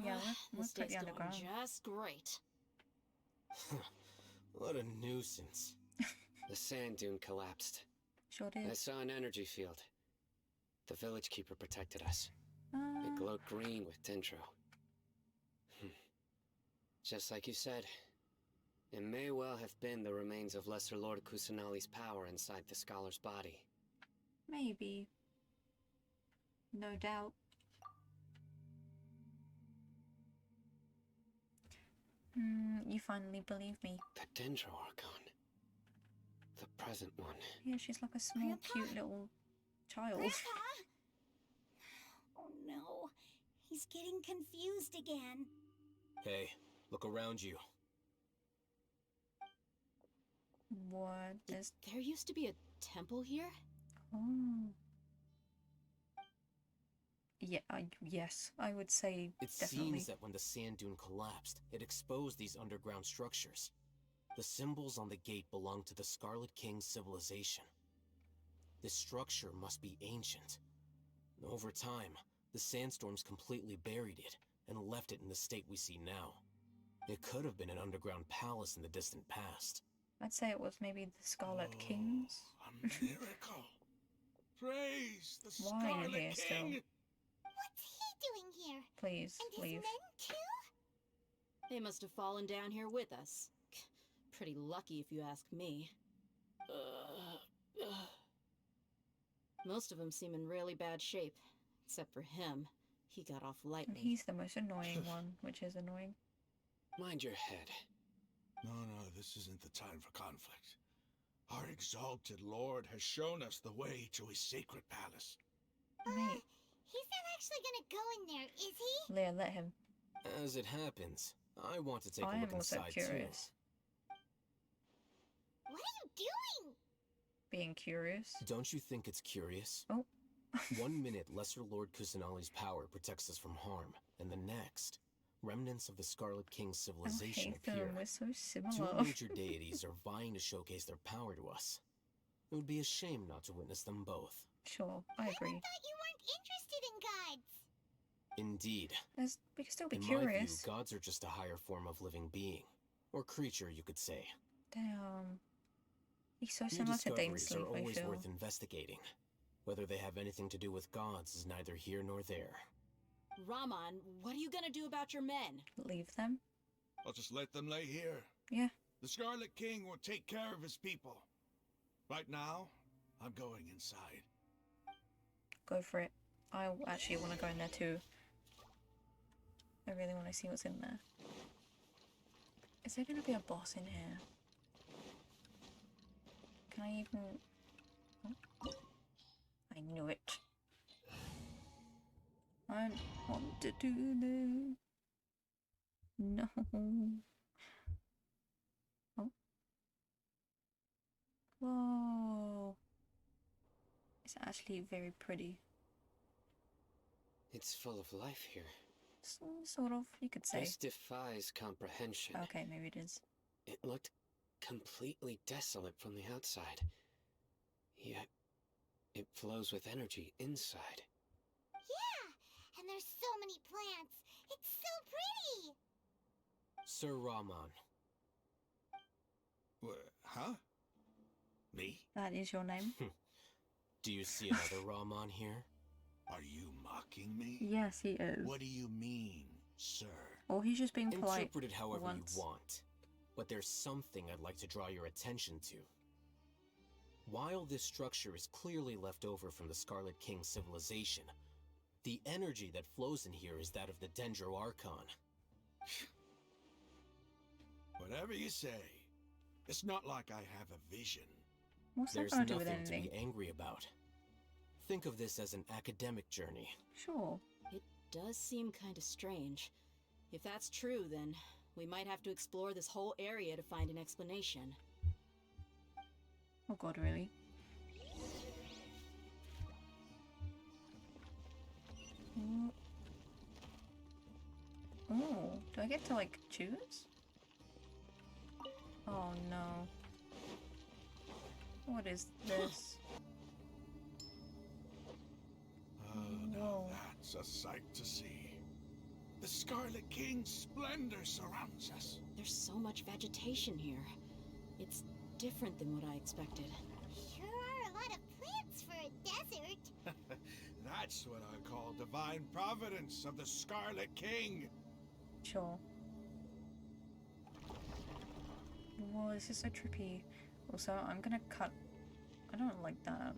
Yeah, we're This pretty day's underground. going just great. What a nuisance. The sand dune collapsed. Sure I did. saw an energy field. The village keeper protected us. It Uh, glowed green with dendro. Just like you said, it may well have been the remains of Lesser Lord Kusanali's power inside the scholar's body. maybe. No doubt. You finally believe me. The Dendro Archon. The present one. Yeah, she's like a small, Grandpa? cute little child. Grandpa! Oh no, he's getting confused again. Hey, look around you. What? There's... There used to be a temple here? Oh. Yeah, yes, I would say It definitely. seems that when the sand dune collapsed, it exposed these underground structures. The symbols on the gate belong to the Scarlet King's civilization. This structure must be ancient. Over time, the sandstorms completely buried it, and left it in the state we see now. It could have been an underground palace in the distant past. I'd say it was maybe the Scarlet Kings. A miracle. Praise the Why are you Scarlet here still? King. What's he doing here? Please, And his leave. men too? They must have fallen down here with us. Pretty lucky if you ask me. Most of them seem in really bad shape. Except for him. He got off And lightly. he's the most annoying one, which is annoying. Mind your head. No, this isn't the time for conflict. Our exalted lord has shown us the way to his sacred palace. Mate, He's not actually gonna go in there, is he? Leah, let him. As it happens, I want to take I a am look also inside curious. What are you doing? Being curious. too. Don't you think it's curious? Oh. 1 minute, Lesser Lord Kusanali's power protects us from harm, and the next, remnants of the Scarlet King's civilization I hate appear. them, we're so Two similar. major deities are vying to showcase their power to us. It would be a shame not to witness them both. Sure, I I agree. thought you weren't interested in gods. Indeed. We can still be In my view, curious. gods are just a higher form of living being. Or creature, you could say. Damn. He's so New similar to discoveries Dainsleif, are I always feel. worth investigating. Whether they have anything to do with gods is neither here nor there. Raman, what are you gonna do about your men? Leave them? I'll just let them lay here. Yeah. The Scarlet King will take care of his people. Right now, I'm going inside. Go for it. I actually want to go in there too. I really want to see what's in there. Is there going to be a boss in here? Can I even... Oh. I knew it. I don't want to do this. No. Oh. Whoa. It's actually very pretty. It's full of life here. Sort of, you could say. This defies comprehension. Okay, maybe it is. It looked completely desolate from the outside. Yet, it flows with energy inside. Yeah, and there's so many plants. It's so pretty. Sir Raman, Huh? Me? That is your name? do you see another Raman here? Are you mocking me? Yes, he is. What do you mean, sir? Or he's just being polite. Interpret it however once. you want. But there's something I'd like to draw your attention to. While this structure is clearly left over from the Scarlet King civilization, the energy that flows in here is that of the Dendro Archon. Whatever you say. It's not like I have a vision. What's that There's got to do nothing with to anything? be angry about. Think of this as an academic journey. Sure. It does seem kinda strange. If that's true, then we might have to explore this whole area to find an explanation. Oh god, really? Ooh. Oh, do I get to like choose? Oh no. What is this? Now Whoa. that's a sight to see. The Scarlet King's splendor surrounds us. There's so much vegetation here. It's different than what I expected. Sure are a lot of plants for a desert. That's what I call divine providence of the Scarlet King. Sure. Whoa, this is so trippy. Also, I'm gonna cut... I don't like that.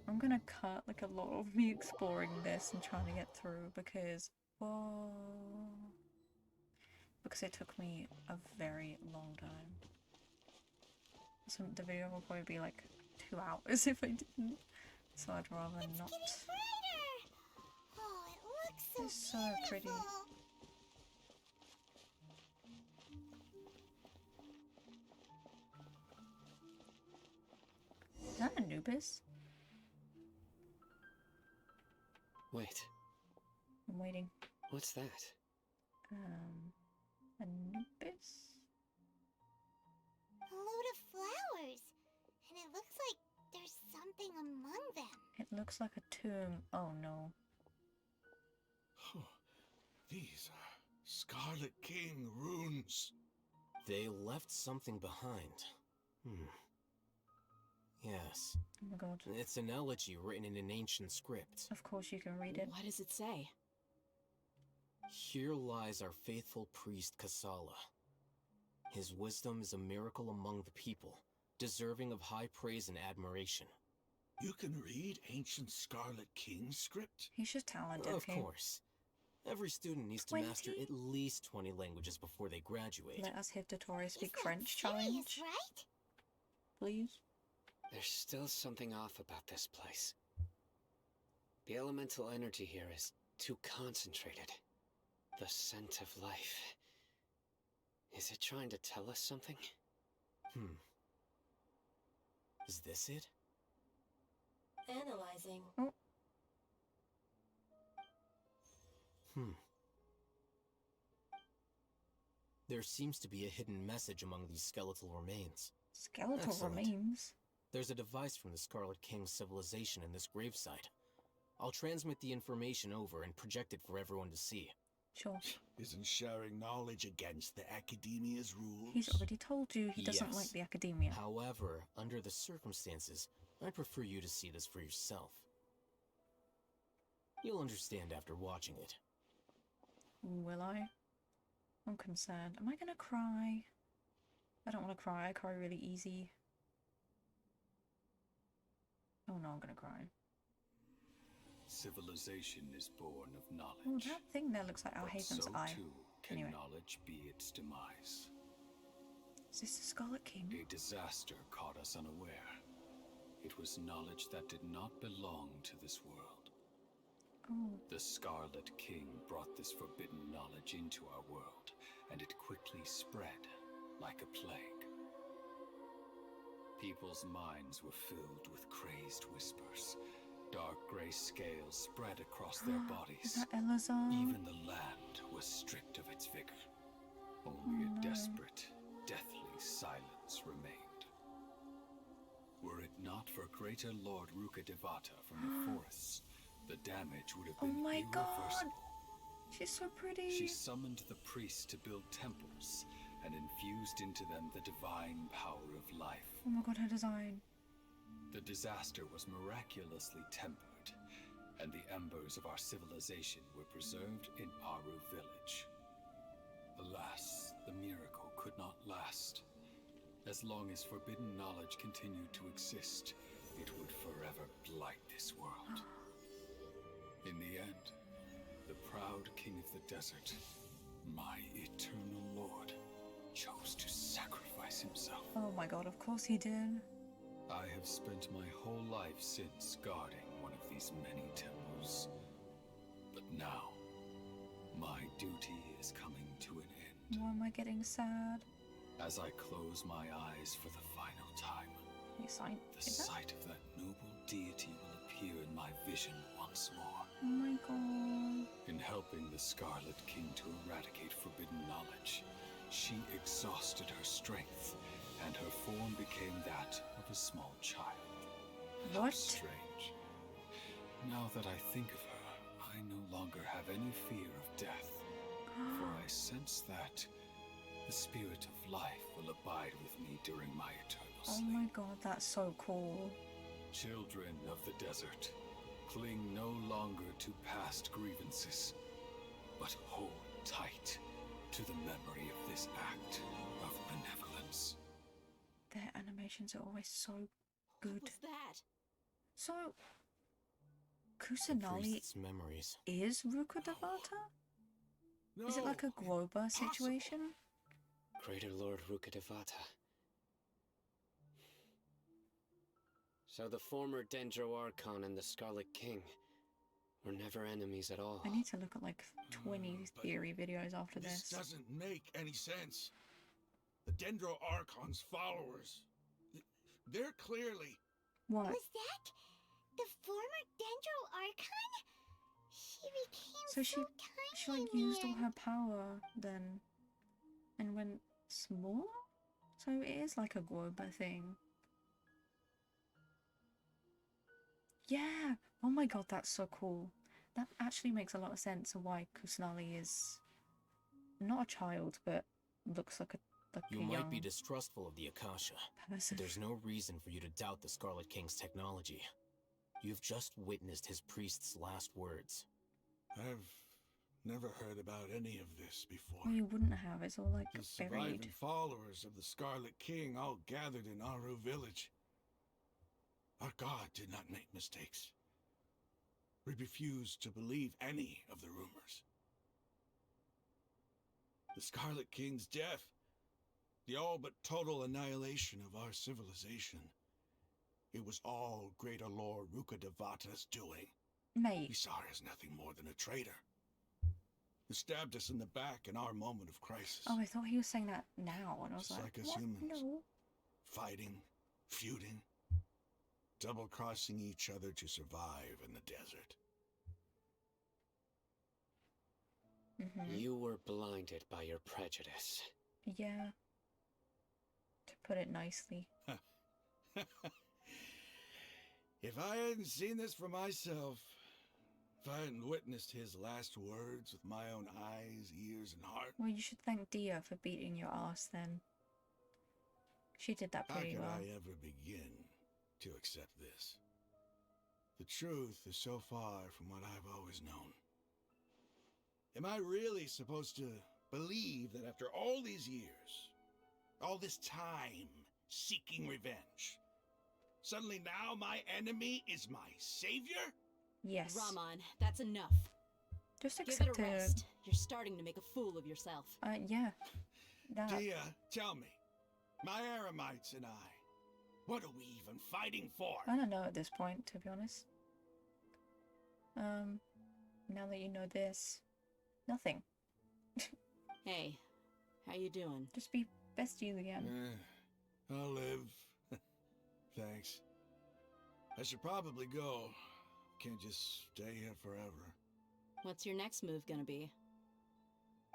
I'm gonna cut like a lot of me exploring this and trying to get through because... Whoa. Because it took me a very long time. So the video will probably be like 2 hours if I didn't. So I'd rather It's not. getting brighter. Oh, it looks so It's so pretty. beautiful. Is that Anubis? Wait, I'm waiting. what's that? Anubis? A load of flowers. And it looks like there's something among them. It looks like a tomb. Oh no. These are Scarlet King runes. They left something behind. Yes. Oh my god. It's an elegy written in an ancient script. Of course you can read it. What does it say? Here lies our faithful priest Kasala. His wisdom is a miracle among the people, deserving of high praise and admiration. You can read ancient Scarlet King script? He's just talented. Of okay? course. Every student needs to 20? master at least 20 languages before they graduate. Let us have tutorial speak Is that French serious, challenge, right? please. There's still something off about this place. The elemental energy here is too concentrated. The scent of life. Is it trying to tell us something? Is this it? Analyzing. There seems to be a hidden message among these skeletal remains. Skeletal Excellent. remains. There's a device from the Scarlet King's civilization in this gravesite. I'll transmit the information over and project it for everyone to see. Sure. Isn't sharing knowledge against the Academia's rules? He's already told you he doesn't Yes. like the academia. However, under the circumstances, I prefer you to see this for yourself. You'll understand after watching it. Will I? I'm concerned. Am I gonna cry? I don't want to cry. I cry really easy. Oh no, I'm gonna cry. Civilization is born of Oh, knowledge. that thing there looks like but Alhaitham's so eye. too can Anyway. knowledge be its demise. Is this the Scarlet King? A disaster caught us unaware. It was knowledge that did not belong to this world. Oh, The Scarlet King brought this forbidden knowledge into our world, and it quickly spread like a plague. People's minds were filled with crazed whispers. Dark gray scales spread across their is bodies. that Elazar? Even the land was stripped of its vigor. Only no. a desperate, deathly silence remained. Were it not for greater Lord Rukkhadevata from the forests, the damage would have Oh been my god! irreversible. She's so pretty! She summoned the priests to build temples and infused into them the divine power of life. Oh my god, her design. The disaster was miraculously tempered, and the embers of our civilization were preserved in Aru village. Alas, the miracle could not last. As long as forbidden knowledge continued to exist, it would forever blight this world. In the end, the proud king of the desert, my eternal lord, chose to sacrifice himself. Oh my god, of course he did. I have spent my whole life since guarding one of these many temples. But now, my duty is coming to an end. Why am I getting sad? As I close my eyes for the final time, You sign. the Is that? sight of that noble deity will appear in my vision once more. Oh my god. In helping the Scarlet King to eradicate forbidden knowledge, she exhausted her strength, and her form became that of a small child. How What? strange. Now that I think of her, I no longer have any fear of death, for I sense that the spirit of life will abide with me during my eternal Oh sleep. my god, that's so cool. Children of the desert, cling no longer to past grievances, but hold tight to the memory of this act of benevolence. Their animations are always so What good. was that? So, The Kusanali priest's memories. is Rukkhadevata? Is it like a Globa situation? Greater Lord Rukkhadevata. So the former Dendro Archon and the Scarlet King were never enemies at all. I need to look at like 20 But theory videos after This this. doesn't make any sense. The Dendro Archon's followers, they're clearly... What? Was that the former Dendro Archon? She became So she tiny like in the used all end. her power then and went small? So it is like a Globa thing. Yeah! Oh my god, that's so cool. That actually makes a lot of sense of why Kusanali is not a child, but looks like You a might young be distrustful of the Akasha, person. but there's no reason for you to doubt the Scarlet King's technology. You've just witnessed his priest's last words. I've never heard about any of this before. Well, you wouldn't have. It's all like The surviving buried. followers of the Scarlet King all gathered in Aru village. Our god did not make mistakes. We refused to believe any of the rumors. The Scarlet King's death, the all but total annihilation of our civilization, it was all Greater Lord Rukkhadevata's doing. Mate. We saw her as nothing more than a traitor. He stabbed us in the back in our moment of crisis. Oh, I thought he was saying that now, and I was Just like, like us what? humans. No. Fighting, feuding, double-crossing each other to survive in the desert. You were blinded by your prejudice. Yeah. To put it nicely. If I hadn't seen this for myself, if I hadn't witnessed his last words with my own eyes, ears, and heart, Well, you should thank Dia for beating your ass then. She did that how pretty could well. I ever begin to accept this? The truth is so far from what I've always known. Am I really supposed to believe that after all these years, all this time seeking revenge, suddenly now my enemy is my savior? Yes. Raman, that's enough. Just Give accept it a rest. You're starting to make a fool of yourself. Yeah. That. Dia, tell me, my Aramites and I, what are we even fighting for? I don't know at this point, to be honest. Now that you know this, nothing. Hey, how you doing? Just be besties again. I'll live. Thanks. I should probably go. Can't just stay here forever. What's your next move gonna be?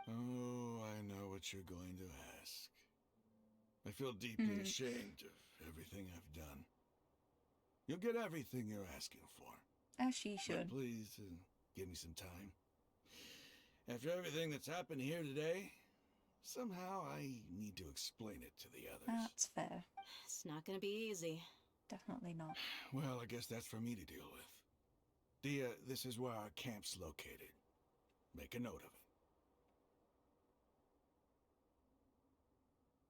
Oh, I know what you're going to ask. I feel deeply ashamed of everything I've done. You'll get everything you're asking for. As she But should. please, give me some time. After everything that's happened here today, somehow I need to explain it to the others. That's fair. It's not gonna be easy. Definitely not. Well, I guess that's for me to deal with. Dia, this is where our camp's located. Make a note of it.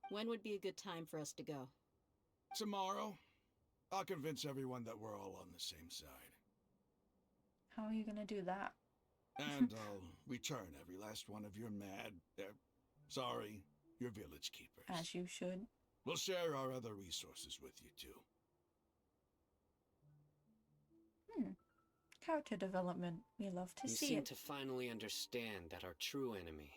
When would be a good time for us to go? Tomorrow, I'll convince everyone that we're all on the same side. How are you gonna do that? And I'll return every last one of your your village keepers. As you should. We'll share our other resources with you too. Character development. We love to You see seem it. to finally understand that our true enemy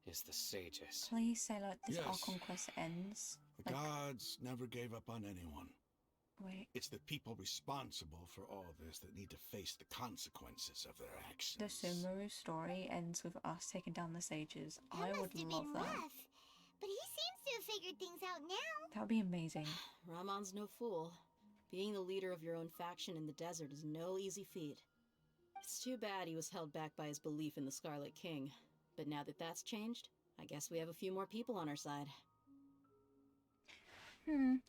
is the sages. Please say like this Yes. Archon quest ends. The Like, gods never gave up on anyone. wait. It's the people responsible for all this that need to face the consequences of their actions. The Sumeru story ends with us taking down the sages. That I must would have love been that. rough. But he seems to have figured things out now. That would be amazing. Ramon's no fool. Being the leader of your own faction in the desert is no easy feat. It's too bad he was held back by his belief in the Scarlet King. But now that that's changed, I guess we have a few more people on our side.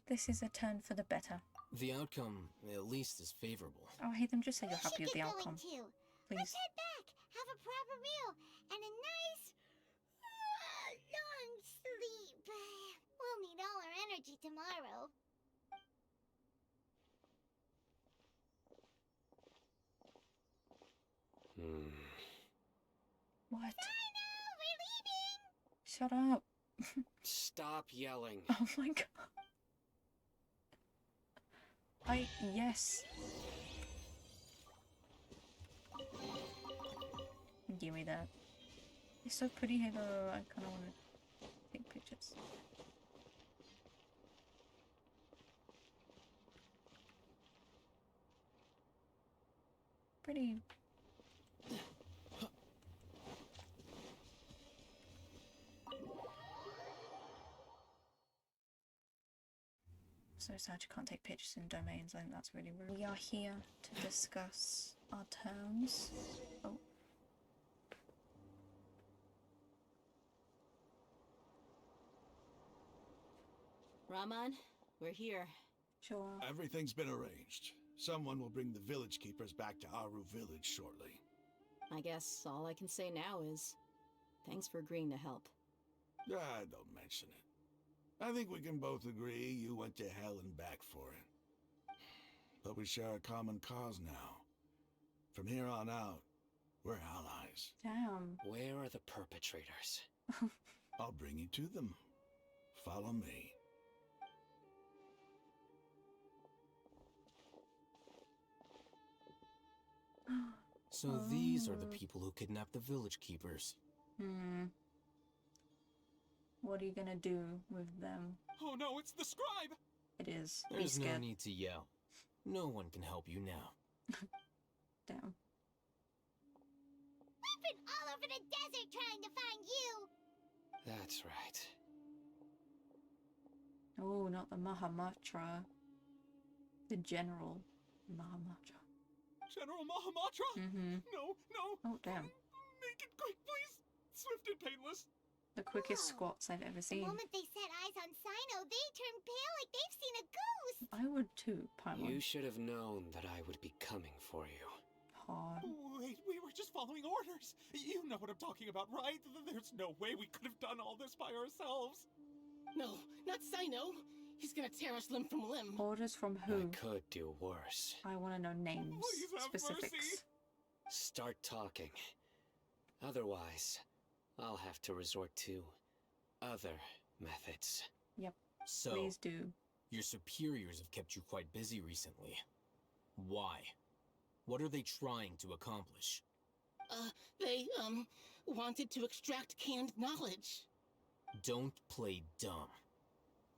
This is a turn for the better. The outcome, at least, is favorable. Oh, hey, them just say you're We should happy with the get going outcome. too. Please. Let's head back, have a proper meal, and a nice, long sleep. We'll need all our energy tomorrow. What? I know, we're leaving. Shut up. Stop yelling. Oh my god. Yes. Give me that. It's so pretty here though. I kind of want to take pictures. Pretty. So sad you can't take pictures in domains. I think that's really rude. We are here to discuss our terms. Oh. Raman, we're here. Sure. Everything's been arranged. Someone will bring the village keepers back to Aru village shortly. I guess all I can say now is thanks for agreeing to help. Ah, don't mention it. I think we can both agree you went to hell and back for it. But we share a common cause now. From here on out, we're allies. Damn. Where are the perpetrators? I'll bring you to them. Follow me. So these are the people who kidnapped the village keepers. What are you gonna do with them? Oh no, it's the scribe! It is. Be There's no scared. need to yell. No one can help you now. Damn. We've been all over the desert trying to find you! That's right. Oh, not the Mahamatra. The General Mahamatra. General Mahamatra? Mm-hmm. No, no! Oh, damn. Make it quick, please! Swift and painless! The quickest Whoa. squats I've ever The seen. moment they set eyes on Sino, they turn pale like they've seen a ghost! I would too, Paimon. You should have known that I would be coming for you. Hard. Wait, we were just following orders! You know what I'm talking about, right? There's no way we could have done all this by ourselves! No, not Sino. He's gonna tear us limb from limb. Orders from who? I could do worse. I want to know names, Please have specifics. mercy. Start talking. Otherwise, I'll have to resort to other methods. Yep, So, please do. your superiors have kept you quite busy recently. Why? What are they trying to accomplish? They, wanted to extract canned knowledge. Don't play dumb.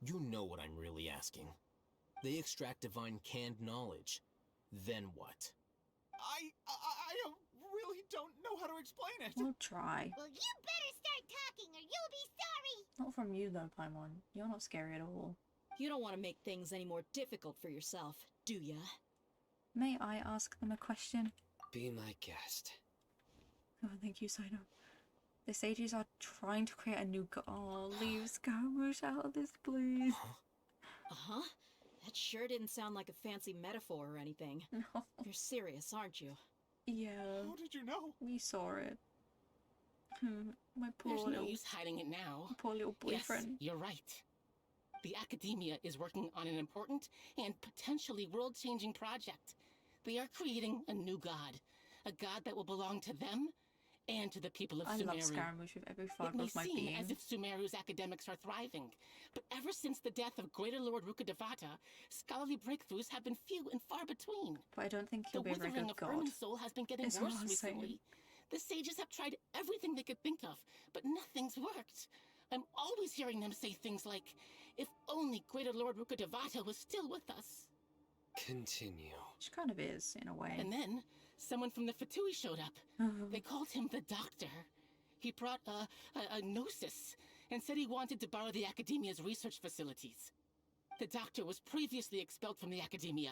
You know what I'm really asking. They extract divine canned knowledge. Then what? I really don't know how to explain it! We'll try. Well, you better start talking or you'll be sorry! Not from you though, Paimon. You're not scary at all. You don't want to make things any more difficult for yourself, do ya? May I ask them a question? Be my guest. Oh, thank you, Sino. The sages are trying to create a new Oh, leave Scaramouche out of this, please. Uh-huh. That sure didn't sound like a fancy metaphor or anything. No. You're serious, aren't you? Yeah, How did you know? we saw it. My poor There's no little, use hiding it now. poor little boyfriend. Yes, you're right. The academia is working on an important and potentially world-changing project. They are creating a new god. A god that will belong to them and to the people of I Sumeru. love Scaramouche with every It fibre may of my seem being. as if Sumeru's academics are thriving, but ever since the death of Greater Lord Rukkhadevata, scholarly breakthroughs have been few and far between. But I don't think The he'll be a very withering good of god. Irmin's soul has been getting Is what worse I'm saying. recently. The sages have tried everything they could think of, but nothing's worked. I'm always hearing them say things like, if only Greater Lord Rukkhadevata was still with us. Continue. Which kind of is, in a way. And then, someone from the Fatui showed up. They called him the Doctor. He brought a gnosis and said he wanted to borrow the Academia's research facilities. The Doctor was previously expelled from the Academia.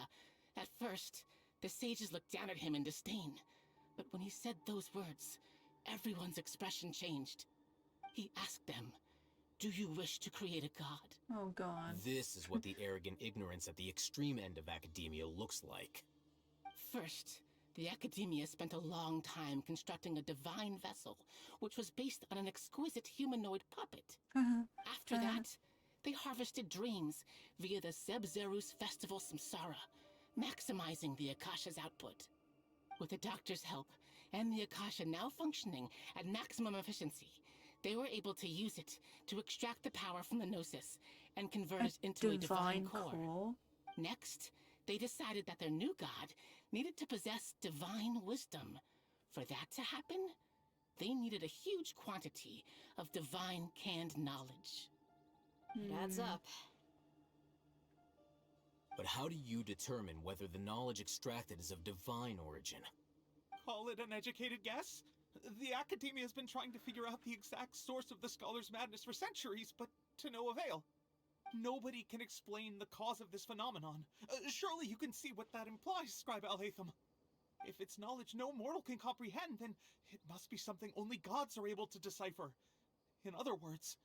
At first, the sages looked down at him in disdain. But when he said those words, everyone's expression changed. He asked them, do you wish to create a god? Oh god. This is what the arrogant ignorance at the extreme end of academia looks like. First, the Academia spent a long time constructing a divine vessel, which was based on an exquisite humanoid puppet. After that, they harvested dreams via the Zeb-Zerus Festival Samsara, maximizing the Akasha's output. With the Doctor's help, and the Akasha now functioning at maximum efficiency, they were able to use it to extract the power from the Gnosis and convert it into a divine core. Next, they decided that their new god needed to possess divine wisdom. For that to happen, they needed a huge quantity of divine canned knowledge. It adds up. But how do you determine whether the knowledge extracted is of divine origin? Call it an educated guess? The Academia has been trying to figure out the exact source of the Scholar's madness for centuries, but to no avail. Nobody can explain the cause of this phenomenon. Surely you can see what that implies, Scribe Alhaitham. If it's knowledge no mortal can comprehend, then it must be something only gods are able to decipher. In other words,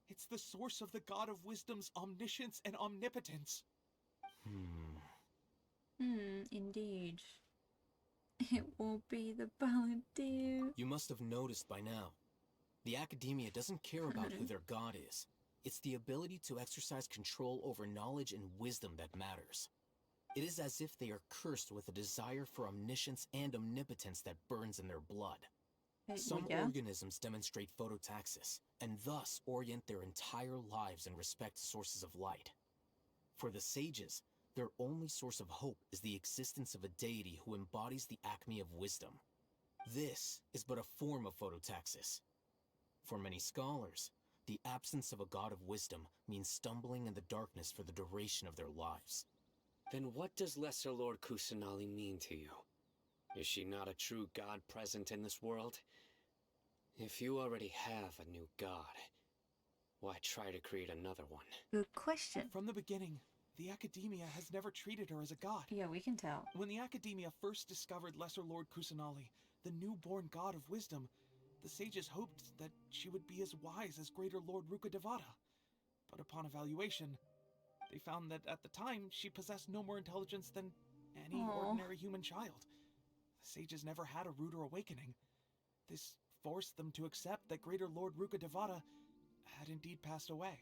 it's the source of the god of wisdom's omniscience and omnipotence. Indeed. It will be the Palantir. You must have noticed by now. The Academia doesn't care about who their god is. It's the ability to exercise control over knowledge and wisdom that matters. It is as if they are cursed with a desire for omniscience and omnipotence that burns in their blood. Some organisms demonstrate phototaxis, and thus orient their entire lives in respect to sources of light. For the sages, their only source of hope is the existence of a deity who embodies the acme of wisdom. This is but a form of phototaxis. For many scholars, the absence of a god of wisdom means stumbling in the darkness for the duration of their lives. Then what does Lesser Lord Kusanali mean to you? Is she not a true god present in this world? If you already have a new god, why try to create another one? Good question. From the beginning, the Academia has never treated her as a god. Yeah, we can tell. When the Academia first discovered Lesser Lord Kusanali, the newborn god of wisdom, the sages hoped that she would be as wise as Greater Lord Rukkhadevata. But upon evaluation, they found that at the time she possessed no more intelligence than any ordinary human child. The sages never had a ruder awakening. This forced them to accept that Greater Lord Rukkhadevata had indeed passed away.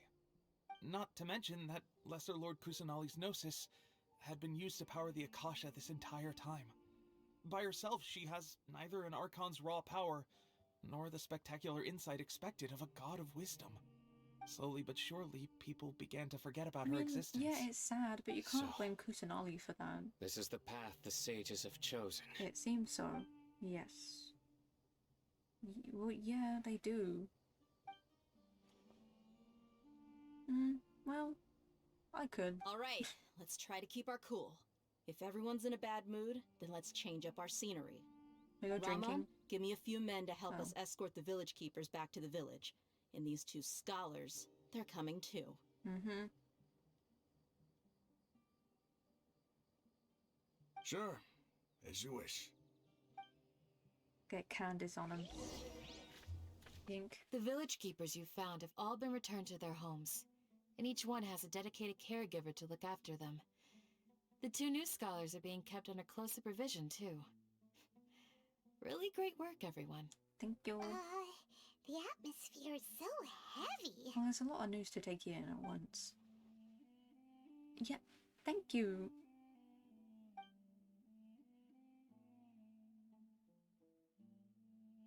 Not to mention that Lesser Lord Kusanali's gnosis had been used to power the Akasha this entire time. By herself, she has neither an Archon's raw power, nor the spectacular insight expected of a god of wisdom. Slowly but surely, people began to forget about her existence. Yeah, it's sad, but you can't blame Kusanali for that. This is the path the sages have chosen. It seems so, yes. Well, yeah, they do. Well, I could. Alright, let's try to keep our cool. If everyone's in a bad mood, then let's change up our scenery. We go drinking. Ramon, give me a few men to help us escort the village keepers back to the village. And these two scholars, they're coming too. Sure, as you wish. Get Candace on him. Pink. The village keepers you found have all been returned to their homes, and each one has a dedicated caregiver to look after them. The two new scholars are being kept under close supervision, too. Really great work, everyone. Thank you. The atmosphere is so heavy. Well, there's a lot of news to take in at once. Yeah, thank you.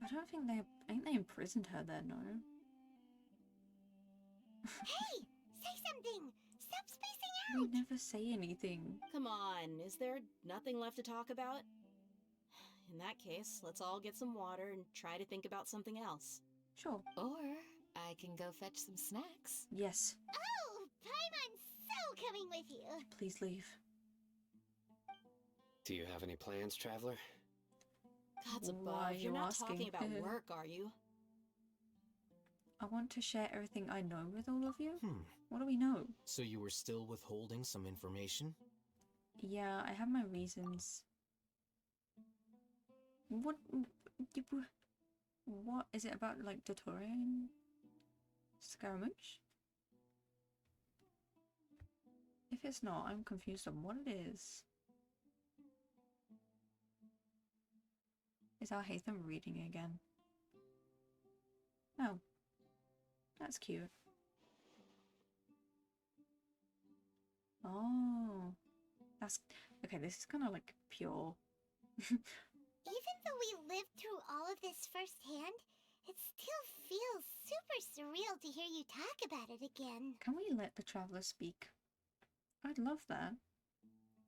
I don't think they imprisoned her there, no. Hey, say something. Stop spacing out. We never say anything. Come on, is there nothing left to talk about? In that case, let's all get some water and try to think about something else. Sure. Or I can go fetch some snacks. Yes. Oh, Paimon's so coming with you. Please leave. Do you have any plans, traveler? Gods Why above, are you're you not asking? talking about work, are you? I want to share everything I know with all of you. What do we know? So you were still withholding some information? Yeah, I have my reasons. What is it about, like, Dotorian Scaramouche? If it's not, I'm confused on what it is. Is Alhaitham reading again? Oh. That's cute. Oh. That's... Okay, this is kind of like pure. Even though we lived through all of this firsthand, it still feels super surreal to hear you talk about it again. Can we let the traveler speak? I'd love that.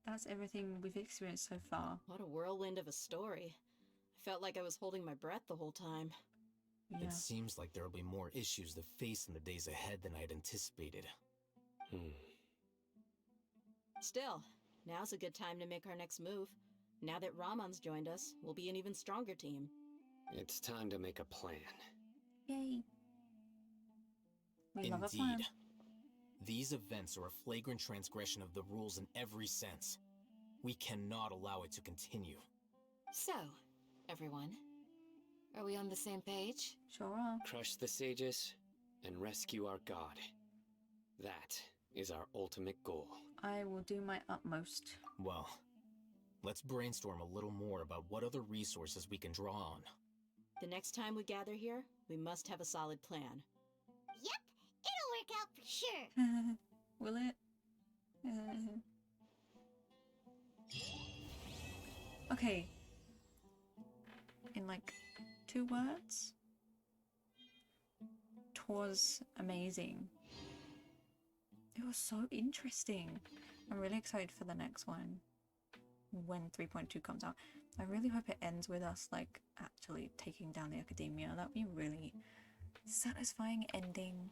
That's everything we've experienced so far. What a whirlwind of a story. I felt like I was holding my breath the whole time. Yeah. It seems like there will be more issues to face in the days ahead than I had anticipated. Still, now's a good time to make our next move. Now that Ramon's joined us, we'll be an even stronger team. It's time to make a plan. Yay. We love a plan. Indeed. These events are a flagrant transgression of the rules in every sense. We cannot allow it to continue. So, everyone, are we on the same page? Sure are. Crush the sages and rescue our god. That is our ultimate goal. I will do my utmost. Well, let's brainstorm a little more about what other resources we can draw on. The next time we gather here, we must have a solid plan. Yep, it'll work out for sure. Will it? Okay. In like 2 words? 'Twas amazing. It was so interesting. I'm really excited for the next one. When 3.2 comes out. I really hope it ends with us like actually taking down the academia. That'd be really satisfying ending.